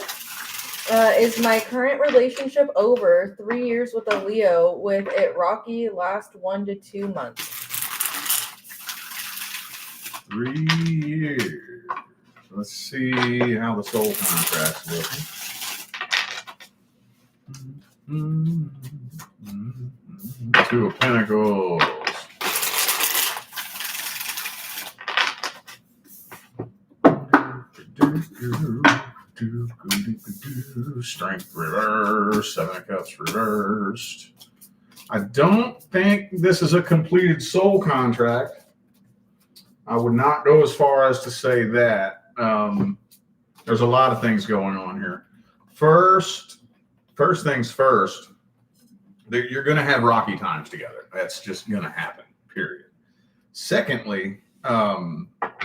Is my current relationship over? 3 years with a Leo, with it rocky last 1 to 2 months. 3 years. Let's see how the soul contract's looking. Two of Pentacles. Strength reversed. 7 of Cups reversed. I don't think this is a completed soul contract. I would not go as far as to say that. There's a lot of things going on here. First things first. you're going to have rocky times together. That's just going to happen, period. Secondly,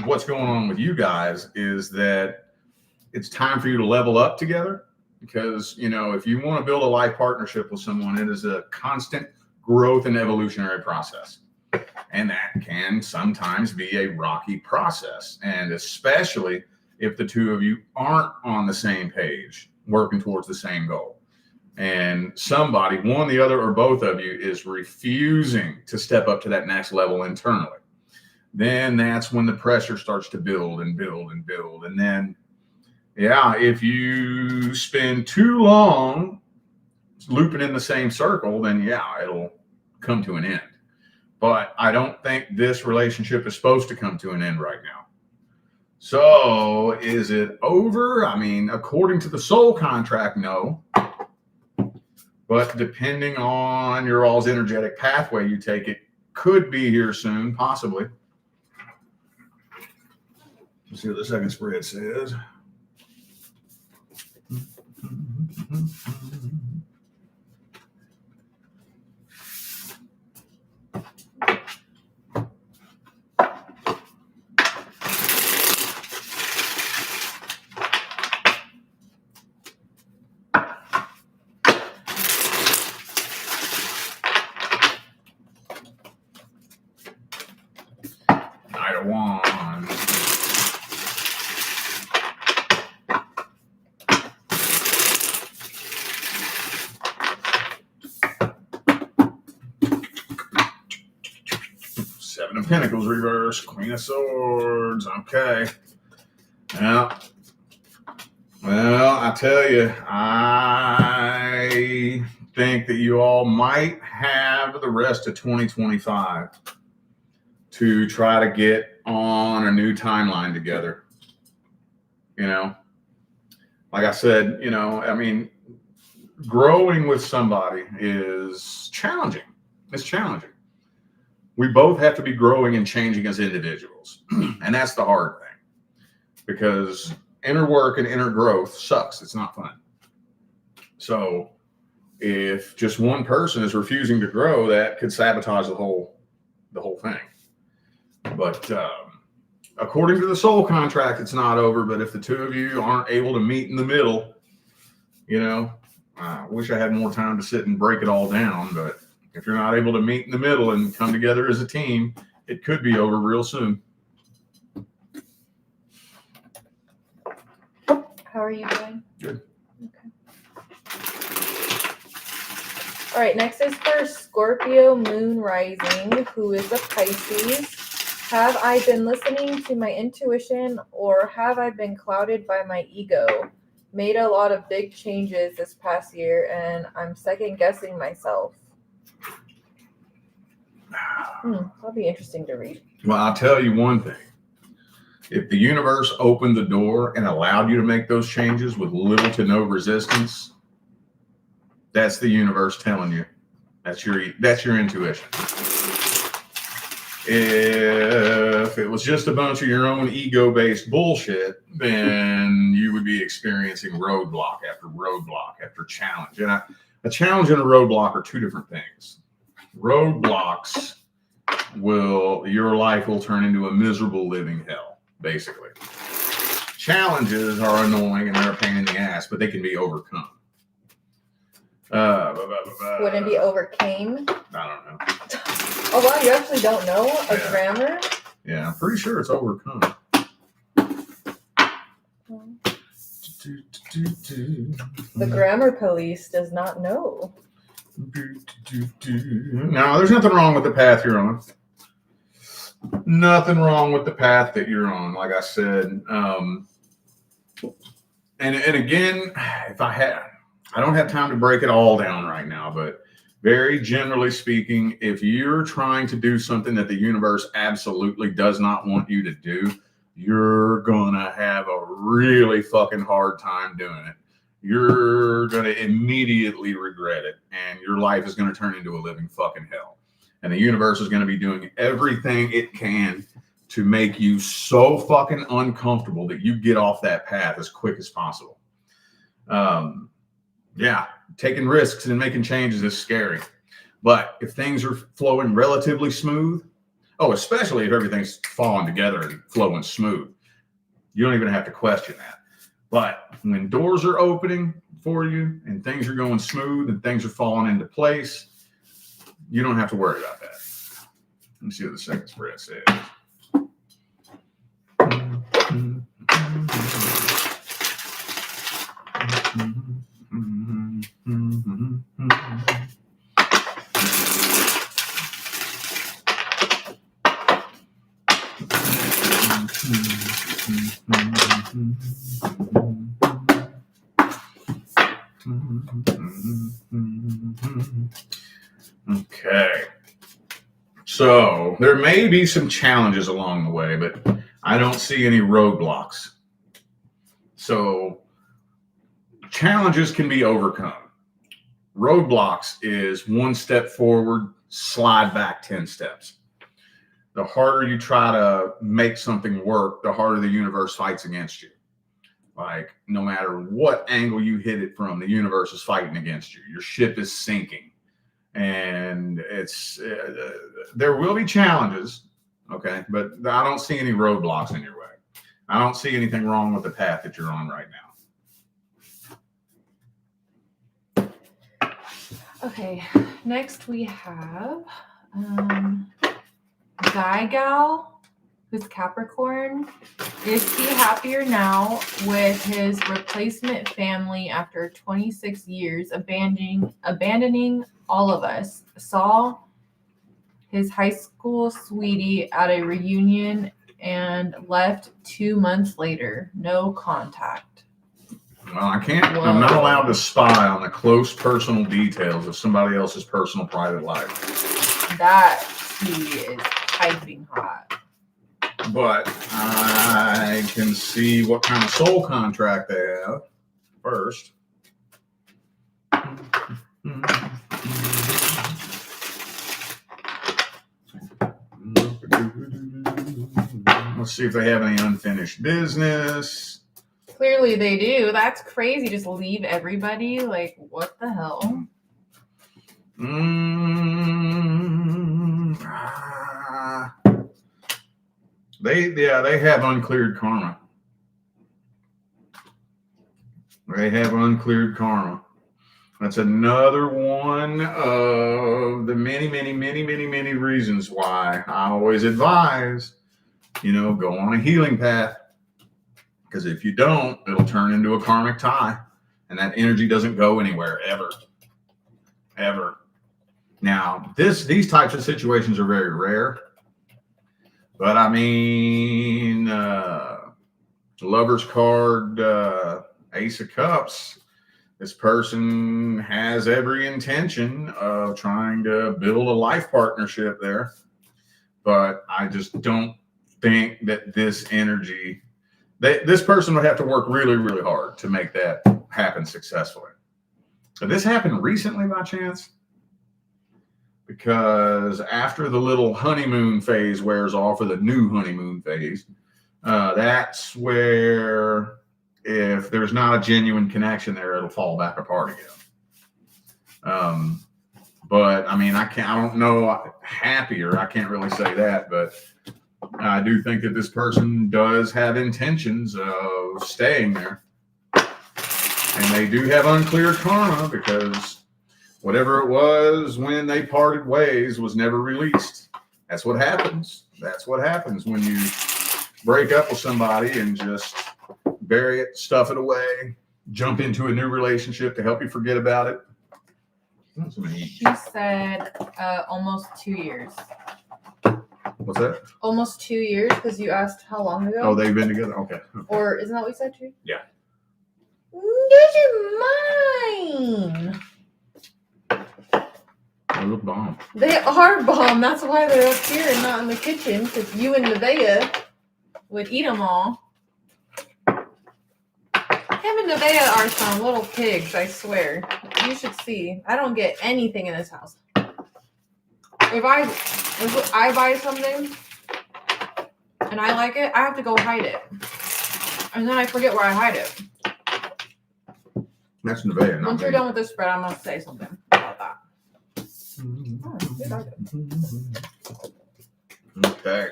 what's going on with you guys is that it's time for you to level up together, because, you know, if you want to build a life partnership with someone, it is a constant growth and evolutionary process. And that can sometimes be a rocky process. And especially if the two of you aren't on the same page, working towards the same goal. And somebody, one, the other, or both of you is refusing to step up to that next level internally. Then that's when the pressure starts to build and build and build. And then, yeah, if you spend too long looping in the same circle, then yeah, it'll come to an end. But I don't think this relationship is supposed to come to an end right now. So is it over? I mean, according to the soul contract, no. But depending on your all's energetic pathway you take, it could be here soon, possibly. Let's see what the second spread says. Knight of Wands. Seven of Pentacles reverse, Queen of Swords. Okay. Yeah. Well, I tell you, I think that you all might have the rest of 2025 to try to get on a new timeline together. You know, like I said, you know, I mean, growing with somebody is challenging. It's challenging. We both have to be growing and changing as individuals. And that's the hard thing, because inner work and inner growth sucks. It's not fun. So if just one person is refusing to grow, that could sabotage the whole thing. But according to the soul contract, it's not over. But if the two of you aren't able to meet in the middle, you know, I wish I had more time to sit and break it all down. But if you're not able to meet in the middle and come together as a team, it could be over real soon. How are you doing? Good. Okay. All right, next is for Scorpio Moon Rising, who is a Pisces. Have I been listening to my intuition, or have I been clouded by my ego? Made a lot of big changes this past year, and I'm second guessing myself. That'll be interesting to read. Well, I'll tell you one thing. If the universe opened the door and allowed you to make those changes with little to no resistance, that's the universe telling you. That's your intuition. If it was just a bunch of your own ego-based bullshit, then you would be experiencing roadblock after roadblock after challenge. And a challenge and a roadblock are two different things. Roadblocks your life will turn into a miserable living hell, basically. Challenges are annoying and they're a pain in the ass, but they can be overcome. Wouldn't it be overcame? I don't know. Oh, wow, you actually don't know a grammar? Yeah, I'm pretty sure it's overcome. The grammar police does not know. No, there's nothing wrong with the path you're on. Nothing wrong with the path that you're on, like I said. And again, I don't have time to break it all down right now, but very generally speaking, if you're trying to do something that the universe absolutely does not want you to do, you're going to have a really fucking hard time doing it. You're going to immediately regret it, and your life is going to turn into a living fucking hell. And the universe is going to be doing everything it can to make you so fucking uncomfortable that you get off that path as quick as possible. Yeah, taking risks and making changes is scary. But if things are flowing relatively smooth, oh, especially if everything's falling together and flowing smooth, you don't even have to question that. But when doors are opening for you and things are going smooth and things are falling into place, you don't have to worry about that. Let me see what the second spread says. Okay. So there may be some challenges along the way, but I don't see any roadblocks. So challenges can be overcome. Roadblocks is one step forward, slide back 10 steps. The harder you try to make something work, the harder the universe fights against you. Like, no matter what angle you hit it from, the universe is fighting against you. Your ship is sinking. And there will be challenges, okay? But I don't see any roadblocks in your way. I don't see anything wrong with the path that you're on right now. Okay, next we have Guy Gal, who's Capricorn. Is he happier now with his replacement family after 26 years abandoning all of us? Saw his high school sweetie at a reunion and left 2 months later. No contact. Well, I'm not allowed to spy on the close personal details of somebody else's personal private life. That he is piping hot. But I can see what kind of soul contract they have first. Let's see if they have any unfinished business. Clearly they do. That's crazy. Just leave everybody. Like, what the hell? They have uncleared karma. They have uncleared karma. That's another one of the many reasons why I always advise, go on a healing path. Because if you don't, it'll turn into a karmic tie. And that energy doesn't go anywhere, ever. Now, these types of situations are very rare. But I mean, Lover's card, Ace of Cups, this person has every intention of trying to build a life partnership there. But I just don't think that this energy, this person would have to work really, really hard to make that happen successfully. Did this happen recently by chance? Because after the little honeymoon phase wears off, or the new honeymoon phase, that's where, if there's not a genuine connection there, it'll fall back apart again. But I mean, I don't know happier. I can't really say that, but I do think that this person does have intentions of staying there. And they do have uncleared karma, because whatever it was when they parted ways was never released. That's what happens. That's what happens when you break up with somebody and just bury it, stuff it away, jump into a new relationship to help you forget about it. She said almost 2 years. What's that? Almost 2 years, because you asked how long ago. Oh, they've been together? Okay. Or isn't that what you said, too? Yeah. These are mine. They look bomb. They are bomb. That's why they're up here and not in the kitchen, because you and Nevaeh would eat them all. Him and Nevaeh are some little pigs, I swear. You should see. I don't get anything in this house. If I buy something and I like it, I have to go hide it. And then I forget where I hide it. That's Nevaeh. Not Once you're me. done with this spread, I'm gonna say something about that. Oh, good idea. Okay.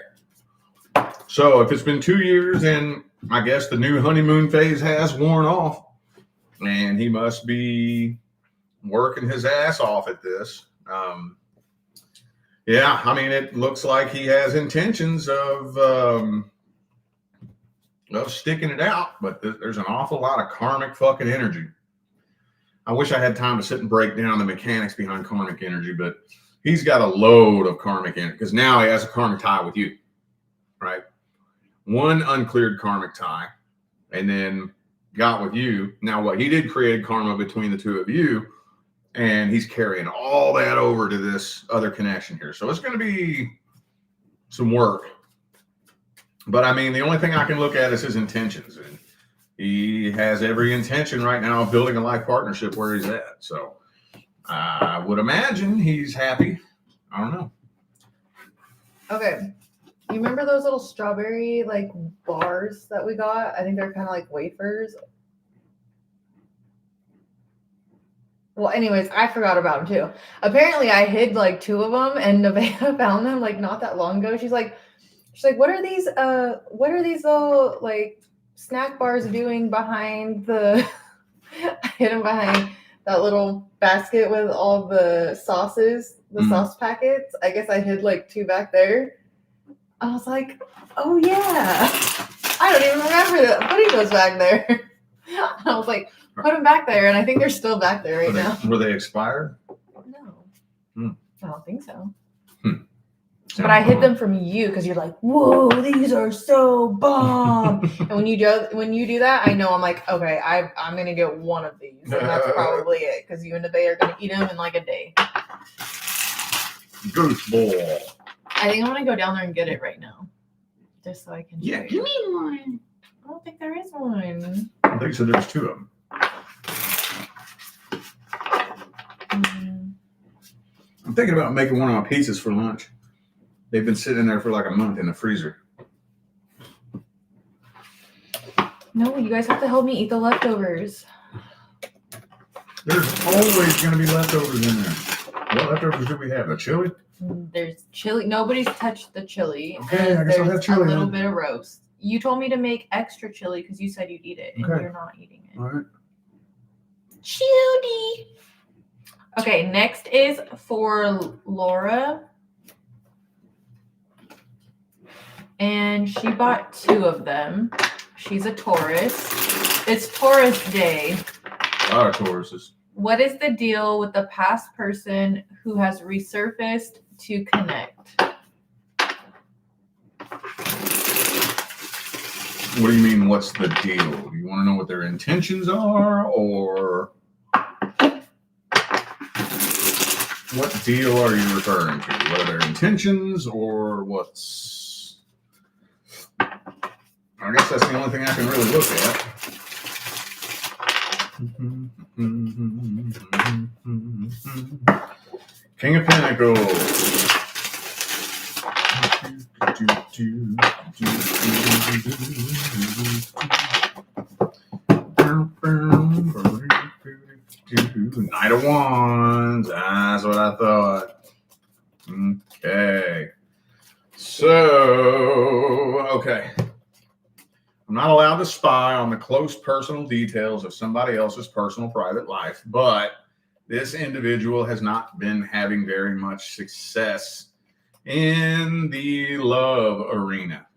So if it's been 2 years and I guess the new honeymoon phase has worn off and he must be working his ass off at this. Yeah, I mean, it looks like he has intentions of sticking it out, but there's an awful lot of karmic fucking energy. I wish I had time to sit and break down the mechanics behind karmic energy, but he's got a load of karmic energy because now he has a karmic tie with you, right? One uncleared karmic tie, and then got with you. Now, what he did create karma between the two of you, and he's carrying all that over to this other connection here. So it's going to be some work. But I mean, the only thing I can look at is his intentions. And he has every intention right now of building a life partnership where he's at. So I would imagine he's happy. I don't know. Okay. You remember those little strawberry like bars that we got? I think they're kind of like wafers. Well, anyways, I forgot about them too. Apparently, I hid like 2 of them, and Nevaeh found them like not that long ago. She's like, what are these little like snack bars doing behind the? I hid them behind that little basket with all the sauces, the sauce packets. I guess I hid like 2 back there. I was like, oh yeah, I don't even remember putting those back there. I was like, put them back there, and I think they're still back there right now. Were they expired? No, I don't think so. But I hid them from you because you're like, whoa, these are so bomb. And when you do that, I know I'm like, okay, I'm gonna get one of these, and that's probably it because you and Nevaeh are gonna eat them in like a day. Gooseball. I think I'm gonna go down there and get it right now, just so I can. Yeah, give me one. I don't think there is one. I think so. There's 2 of them. I'm thinking about making one of my pizzas for lunch. They've been sitting there for like a month in the freezer. No, you guys have to help me eat the leftovers. There's always going to be leftovers in there. What leftovers do we have? The chili? There's chili. Nobody's touched the chili. Okay, I guess I'll have There's chili a little then. bit of roast. You told me to make extra chili because you said you'd eat it, and Okay. you're not eating it. All right. Chili. Okay, next is for Laura. And she bought 2 of them. She's a Taurus. It's Taurus Day. A lot of Tauruses. What is the deal with the past person who has resurfaced to connect? What do you mean, what's the deal? Do you want to know what their intentions are, or what deal are you referring to? What are their intentions, or what's... I guess that's the only thing I can really look at. King of Pentacles. Knight of Wands. That's what I thought. Okay. So, okay. I'm not allowed to spy on the close personal details of somebody else's personal private life, but this individual has not been having very much success in the love arena.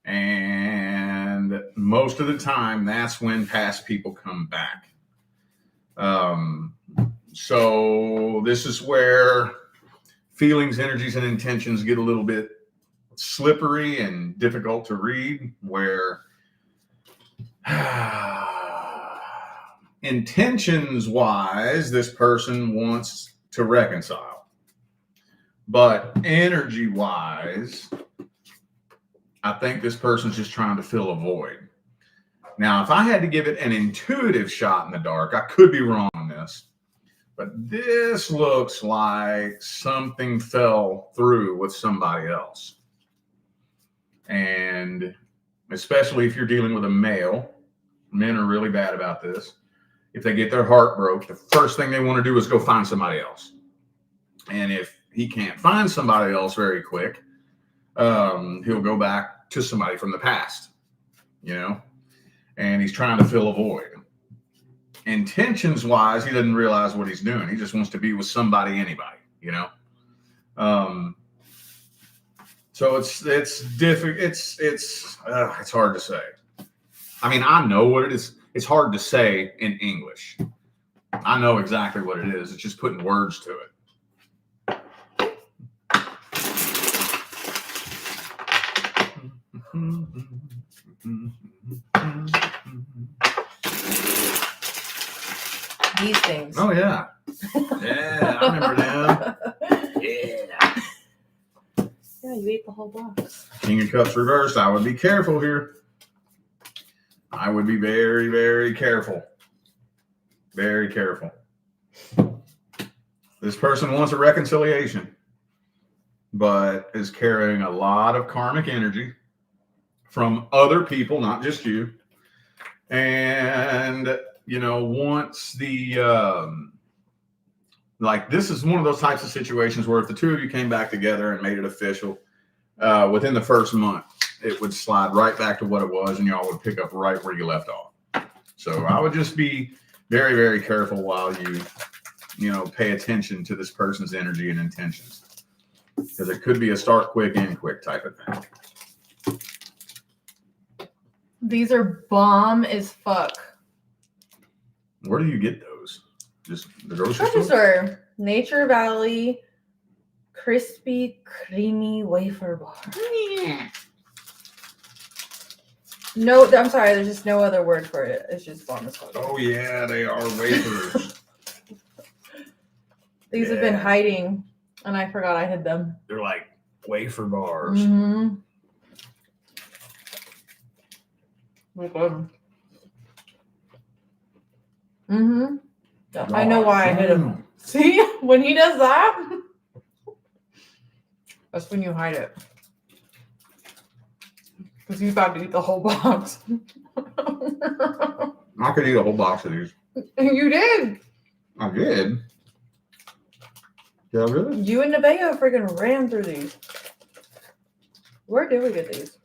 And most of the time, that's when past people come back. So this is where feelings, energies, and intentions get a little bit slippery and difficult to read, where intentions wise, this person wants to reconcile, but energy wise, I think this person's just trying to fill a void. Now, if I had to give it an intuitive shot in the dark, I could be wrong on this, but this looks like something fell through with somebody else. And especially if you're dealing with a male, men are really bad about this. if they get their heart broke, the first thing they want to do is go find somebody else. And if he can't find somebody else very quick, he'll go back to somebody from the past, and he's trying to fill a void. Intentions wise, he doesn't realize what he's doing. He just wants to be with somebody, anybody, So it's difficult. It's hard to say. I mean, I know what it is. It's hard to say in English. I know exactly what it is. It's just putting words to it. These things. Oh yeah, yeah, I remember them. Yeah. Yeah, you ate the whole box. King of Cups reversed. I would be careful here. I would be very, very careful. Very careful. This person wants a reconciliation, but is carrying a lot of karmic energy from other people, not just you. And, wants the, this is one of those types of situations where if the two of you came back together and made it official, within the first month, it would slide right back to what it was, and y'all would pick up right where you left off. So I would just be very, very careful while you pay attention to this person's energy and intentions, because it could be a start quick, end quick type of thing. These are bomb as fuck. Where do you get those? Just the grocery Grocery store? store. Nature Valley crispy, creamy wafer bar. No, I'm sorry. There's just no other word for it. It's just bomb as fuck. Oh yeah, they are wafers. These have been hiding, and I forgot I hid them. They're like wafer bars. Mm-hmm. Mm-hmm. I know why I hid him. See, when he does that, that's when you hide it. Because he's about to eat the whole box. I could eat a whole box of these. You did. I did. Yeah, really? You and Nevaeh freaking ran through these. Where did we get these?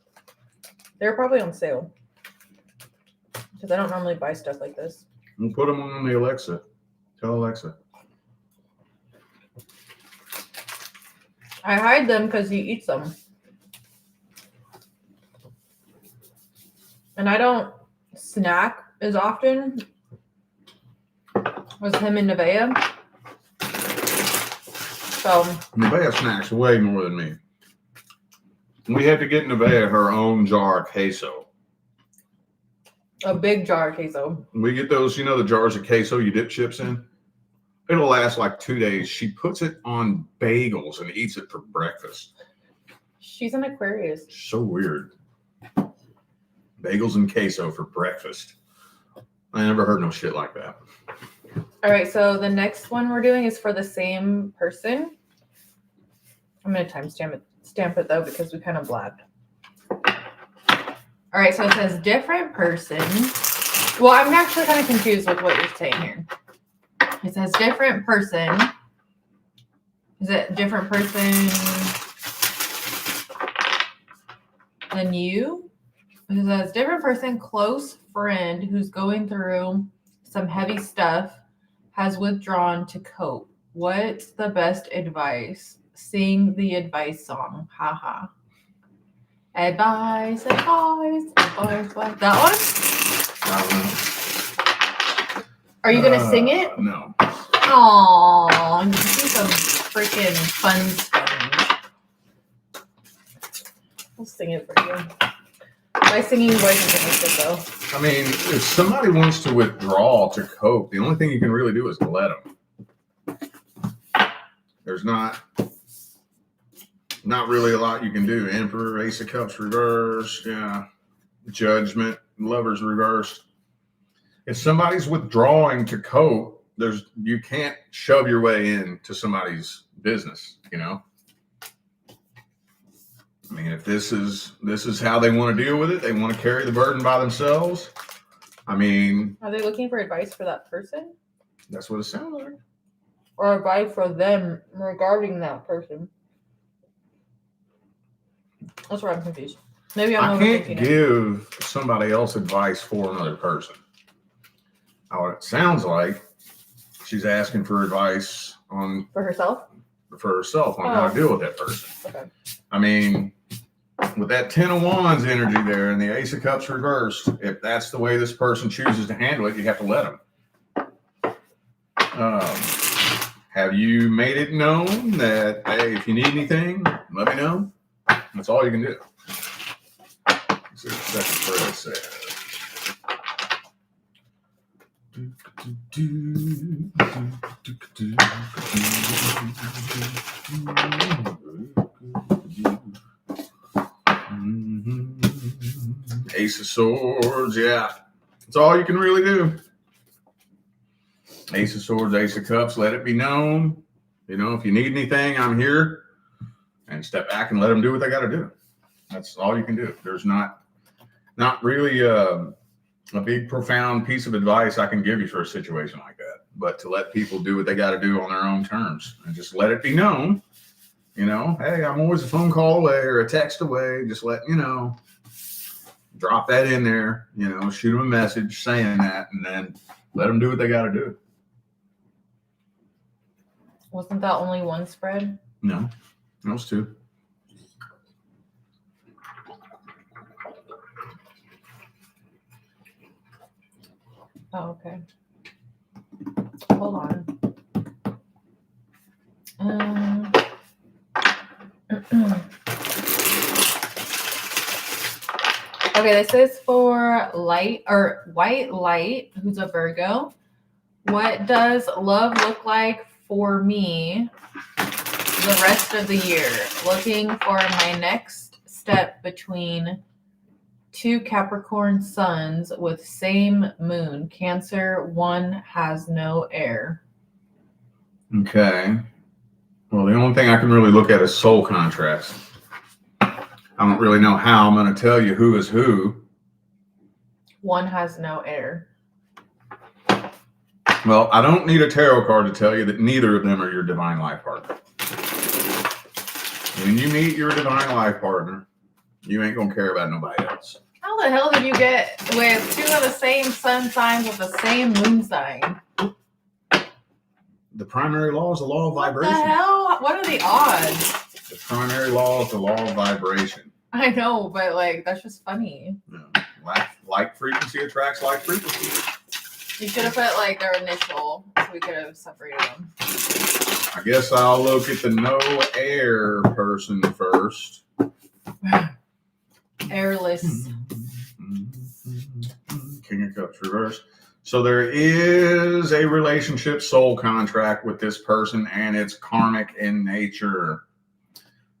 They're probably on sale. Because I don't normally buy stuff like this. And put them on the Alexa. Tell Alexa. I hide them because he eats them. And I don't snack as often as him and Nevaeh. So Nevaeh snacks way more than me. We had to get Nevaeh her own jar of queso. a big jar of queso. We get those, the jars of queso you dip chips in. It'll last like 2 days. She puts it on bagels and eats it for breakfast. She's an Aquarius. So weird. Bagels and queso for breakfast. I never heard no shit like that. All right, so the next one we're doing is for the same person. I'm going to stamp it though, because we kind of blabbed. All right, so it says different person. Well, I'm actually kind of confused with what you're saying here. It says different person. Is it different person than you? It says different person, close friend who's going through some heavy stuff, has withdrawn to cope. What's the best advice? Sing the advice song. Haha. Advice. That one? I don't know. Are you going to sing it? No. Aww. She's a freaking fun sponge. I'll sing it for you. My singing voice isn't like this, though. I mean, if somebody wants to withdraw to cope, the only thing you can really do is let them. There's not really a lot you can do. Emperor, Ace of Cups reversed, yeah. Judgment, Lovers reversed. If somebody's withdrawing to cope, you can't shove your way into somebody's business, I mean, if this is how they want to deal with it, they want to carry the burden by themselves, I mean, Are they looking for advice for that person? that's what it sounds like. Or advice for them regarding that person? That's where I'm confused. Maybe I'm I can't overthinking it. give somebody else advice for another person. It sounds like she's asking for advice on For herself? for herself on how to deal with that person. Okay. I mean, with that 10 of Wands energy there and the Ace of Cups reversed, if that's the way this person chooses to handle it, you have to let them. Have you made it known that, hey, if you need anything, let me know? That's all you can do. Let's see what the second thread says. Ace of Swords, yeah. That's all you can really do. Ace of Swords, Ace of Cups, let it be known. You know, if you need anything, I'm here. And step back and let them do what they got to do. That's all you can do. There's not really a big, profound piece of advice I can give you for a situation like that. But to let people do what they got to do on their own terms and just let it be known, you know, hey, I'm always a phone call away or a text away. Just let you know. Drop that in there, you know, shoot them a message saying that, and then let them do what they got to do. Wasn't that only one spread? No, those two. Oh, okay. Hold on. Okay, this is for White Light, who's a Virgo. What does love look like for me the rest of the year? Looking for my next step between two Capricorn suns with same moon. Cancer, one has no air. Okay. Well, the only thing I can really look at is soul contrast. I don't really know how I'm going to tell you who is who. One has no air. Well, I don't need a tarot card to tell you that neither of them are your divine life partner. When you meet your divine life partner, you ain't going to care about nobody else. How the hell did you get with two of the same sun signs with the same moon sign? The primary law is the law of vibration. What the hell? What are the odds? The primary law is the law of vibration. I know, but like that's just funny. Yeah. Like frequency attracts like frequency. You should have put like their initial so we could have separated them. I guess I'll look at the no air person first. Airless. King of Cups reverse. So there is a relationship soul contract with this person, and it's karmic in nature.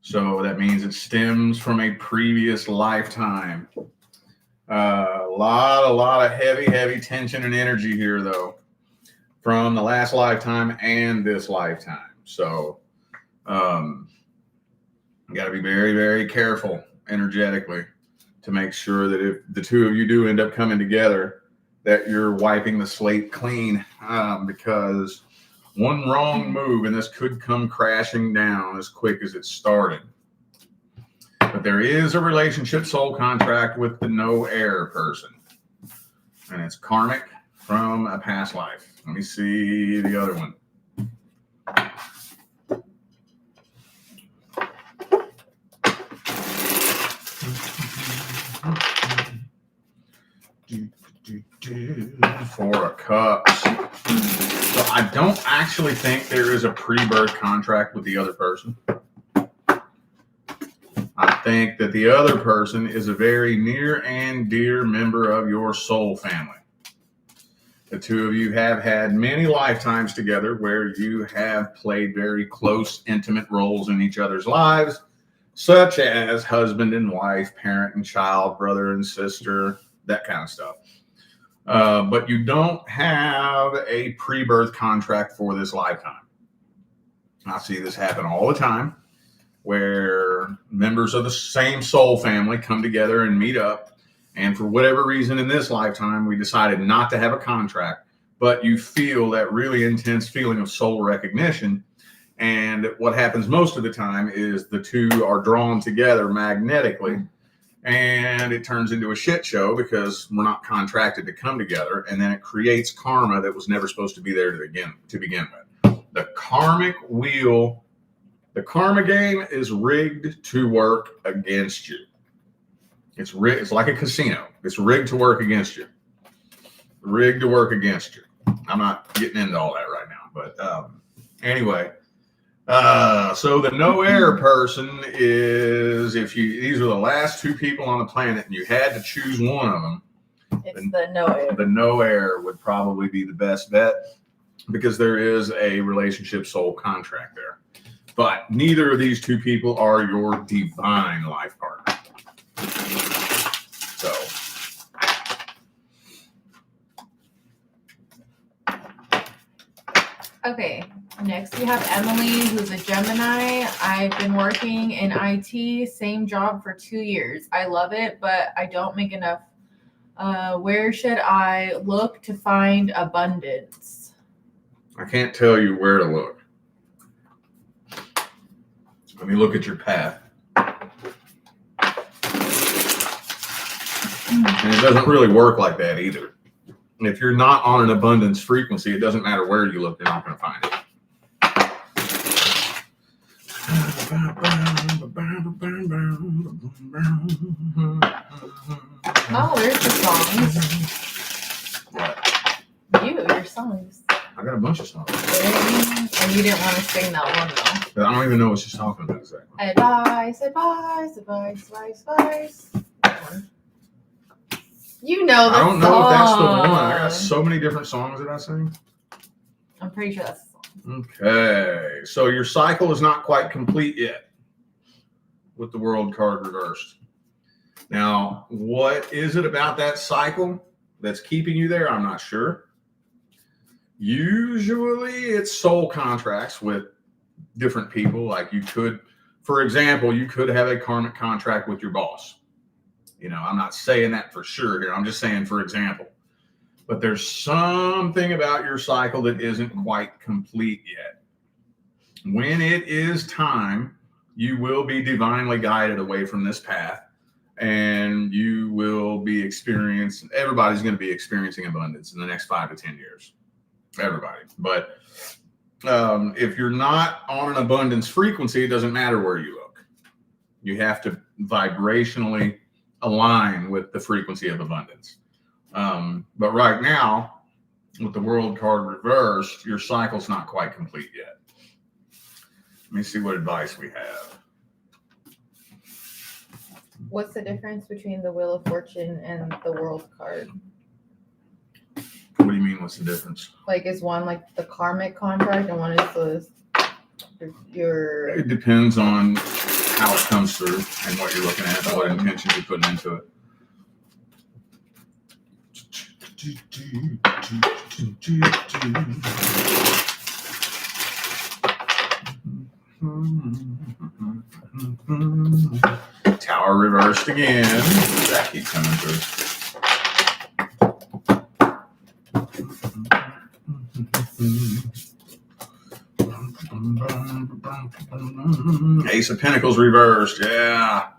So that means it stems from a previous lifetime. A lot of heavy tension and energy here, though, from the last lifetime and this lifetime. So you got to be very, very careful energetically to make sure that if the two of you do end up coming together, that you're wiping the slate clean, because one wrong move and this could come crashing down as quick as it started. But there is a relationship soul contract with the no air person, and it's karmic from a past life. Let me see the other one. Four of Cups. So I don't actually think there is a pre-birth contract with the other person. I think that the other person is a very near and dear member of your soul family. The two of you have had many lifetimes together where you have played very close, intimate roles in each other's lives, such as husband and wife, parent and child, brother and sister, that kind of stuff. But you don't have a pre-birth contract for this lifetime. I see this happen all the time, where members of the same soul family come together and meet up, and for whatever reason in this lifetime, we decided not to have a contract, but you feel that really intense feeling of soul recognition. And what happens most of the time is the two are drawn together magnetically, and it turns into a shit show because we're not contracted to come together, and then it creates karma that was never supposed to be there to begin with. The karmic wheel, the karma game is rigged to work against you. It's rigged. It's like a casino. It's rigged to work against you. Rigged to work against you. I'm not getting into all that right now, but anyway. So the no air person is, these are the last two people on the planet and you had to choose one of them. It's the no air. The no air would probably be the best bet because there is a relationship soul contract there. But neither of these two people are your divine life partner. So. Okay, next we have Emily, who's a Gemini. I've been working in IT, same job for 2 years. I love it, but I don't make enough. Where should I look to find abundance? I can't tell you where to look. Let me look at your path. And it doesn't really work like that either. If you're not on an abundance frequency, it doesn't matter where you look, you're not going to find it. Oh, there's the songs. What? Your songs. I got a bunch of songs. And you didn't want to sing that one, though. I don't even know what she's talking about exactly. Advice, advice, advice, advice, advice. That one. You know the song. I don't know if that's the one. I got so many different songs that I sing. I'm pretty sure that's the song. Okay. So your cycle is not quite complete yet with the world card reversed. Now, what is it about that cycle that's keeping you there? I'm not sure. Usually it's soul contracts with different people. Like you could, for example, you could have a karmic contract with your boss. You know, I'm not saying that for sure here. I'm just saying, for example. But there's something about your cycle that isn't quite complete yet. When it is time, you will be divinely guided away from this path. And you will be experiencing, everybody's going to be experiencing abundance in the next 5 to 10 years. Everybody. But if you're not on an abundance frequency, it doesn't matter where you look. You have to vibrationally align with the frequency of abundance. But right now, with the world card reversed, your cycle's not quite complete yet. Let me see what advice we have. What's the difference between the Wheel of Fortune and the World card? What do you mean, what's the difference? Like, is one like the karmic contract and one is your... It depends on how it comes through and what you're looking at and what intentions you're putting into it. Tower reversed again. That keeps coming through. Ace of Pentacles reversed. Yeah.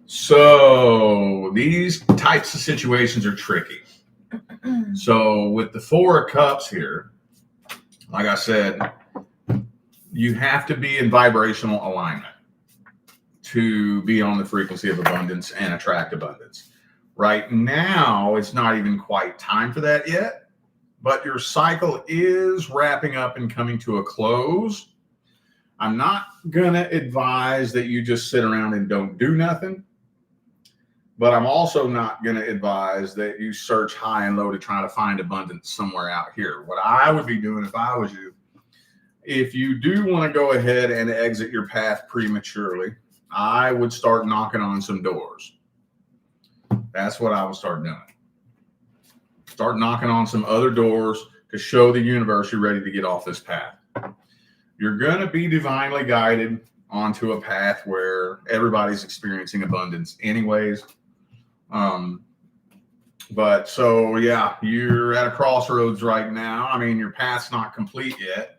So these types of situations are tricky. So with the Four of Cups here, like I said, you have to be in vibrational alignment to be on the frequency of abundance and attract abundance. Right now, it's not even quite time for that yet, but your cycle is wrapping up and coming to a close. I'm not going to advise that you just sit around and don't do nothing, but I'm also not going to advise that you search high and low to try to find abundance somewhere out here. What I would be doing if I was you, if you do want to go ahead and exit your path prematurely, I would start knocking on some doors. That's what I would start doing. Start knocking on some other doors to show the universe you're ready to get off this path. You're going to be divinely guided onto a path where everybody's experiencing abundance anyways. But so yeah, you're at a crossroads right now. I mean, your path's not complete yet.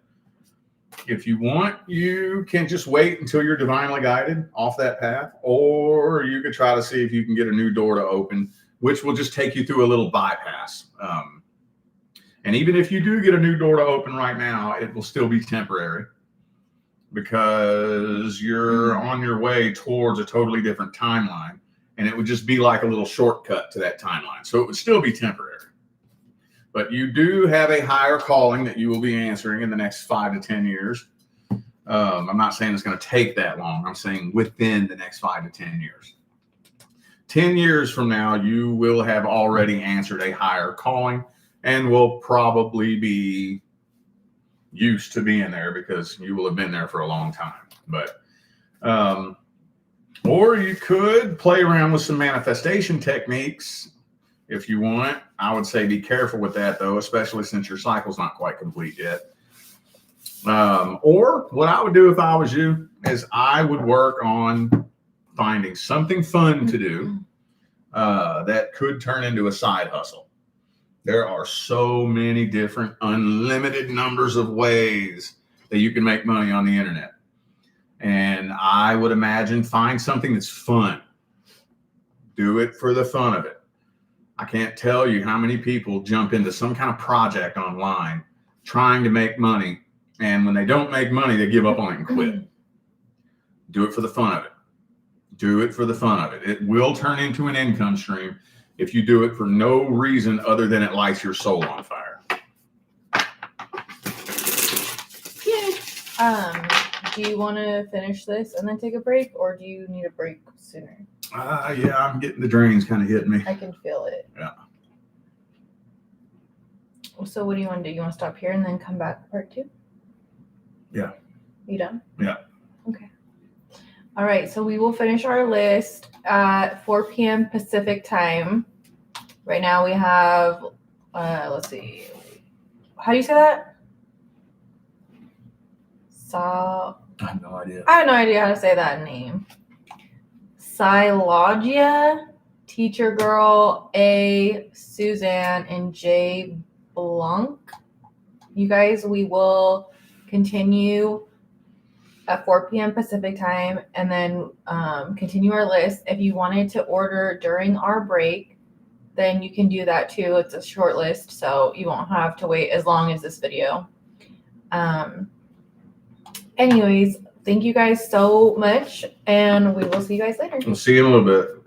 If you want, you can just wait until you're divinely guided off that path, or you could try to see if you can get a new door to open, which will just take you through a little bypass. And even if you do get a new door to open right now, it will still be temporary because you're on your way towards a totally different timeline. And it would just be like a little shortcut to that timeline. So it would still be temporary. But you do have a higher calling that you will be answering in the next 5 to 10 years. I'm not saying it's going to take that long. I'm saying within the next 5 to 10 years. 10 years from now, you will have already answered a higher calling and will probably be used to being there because you will have been there for a long time. But or you could play around with some manifestation techniques if you want. I would say be careful with that, though, especially since your cycle's not quite complete yet. Or what I would do if I was you is I would work on finding something fun to do that could turn into a side hustle. There are so many different unlimited numbers of ways that you can make money on the internet. And I would imagine find something that's fun. Do it for the fun of it. I can't tell you how many people jump into some kind of project online trying to make money. And when they don't make money, they give up on it and quit. Do it for the fun of it. Do it for the fun of it. It will turn into an income stream if you do it for no reason other than it lights your soul on fire. Yay. Do you want to finish this and then take a break, or do you need a break sooner? Yeah, I'm getting the drains kind of hitting me. I can feel it. Yeah. So what do you want to do? You want to stop here and then come back for part 2? Yeah. You done? Yeah. Okay. All right. So we will finish our list at 4 p.m. Pacific time. Right now we have, let's see. How do you say that? I have no idea. I have no idea how to say that name. Silogia, Teacher Girl, A, Suzanne, and J Blanc. You guys, we will continue at 4 p.m. Pacific time and then continue our list. If you wanted to order during our break, then you can do that too. It's a short list, so you won't have to wait as long as this video. Anyways, thank you guys so much, and we will see you guys later. We'll see you in a little bit.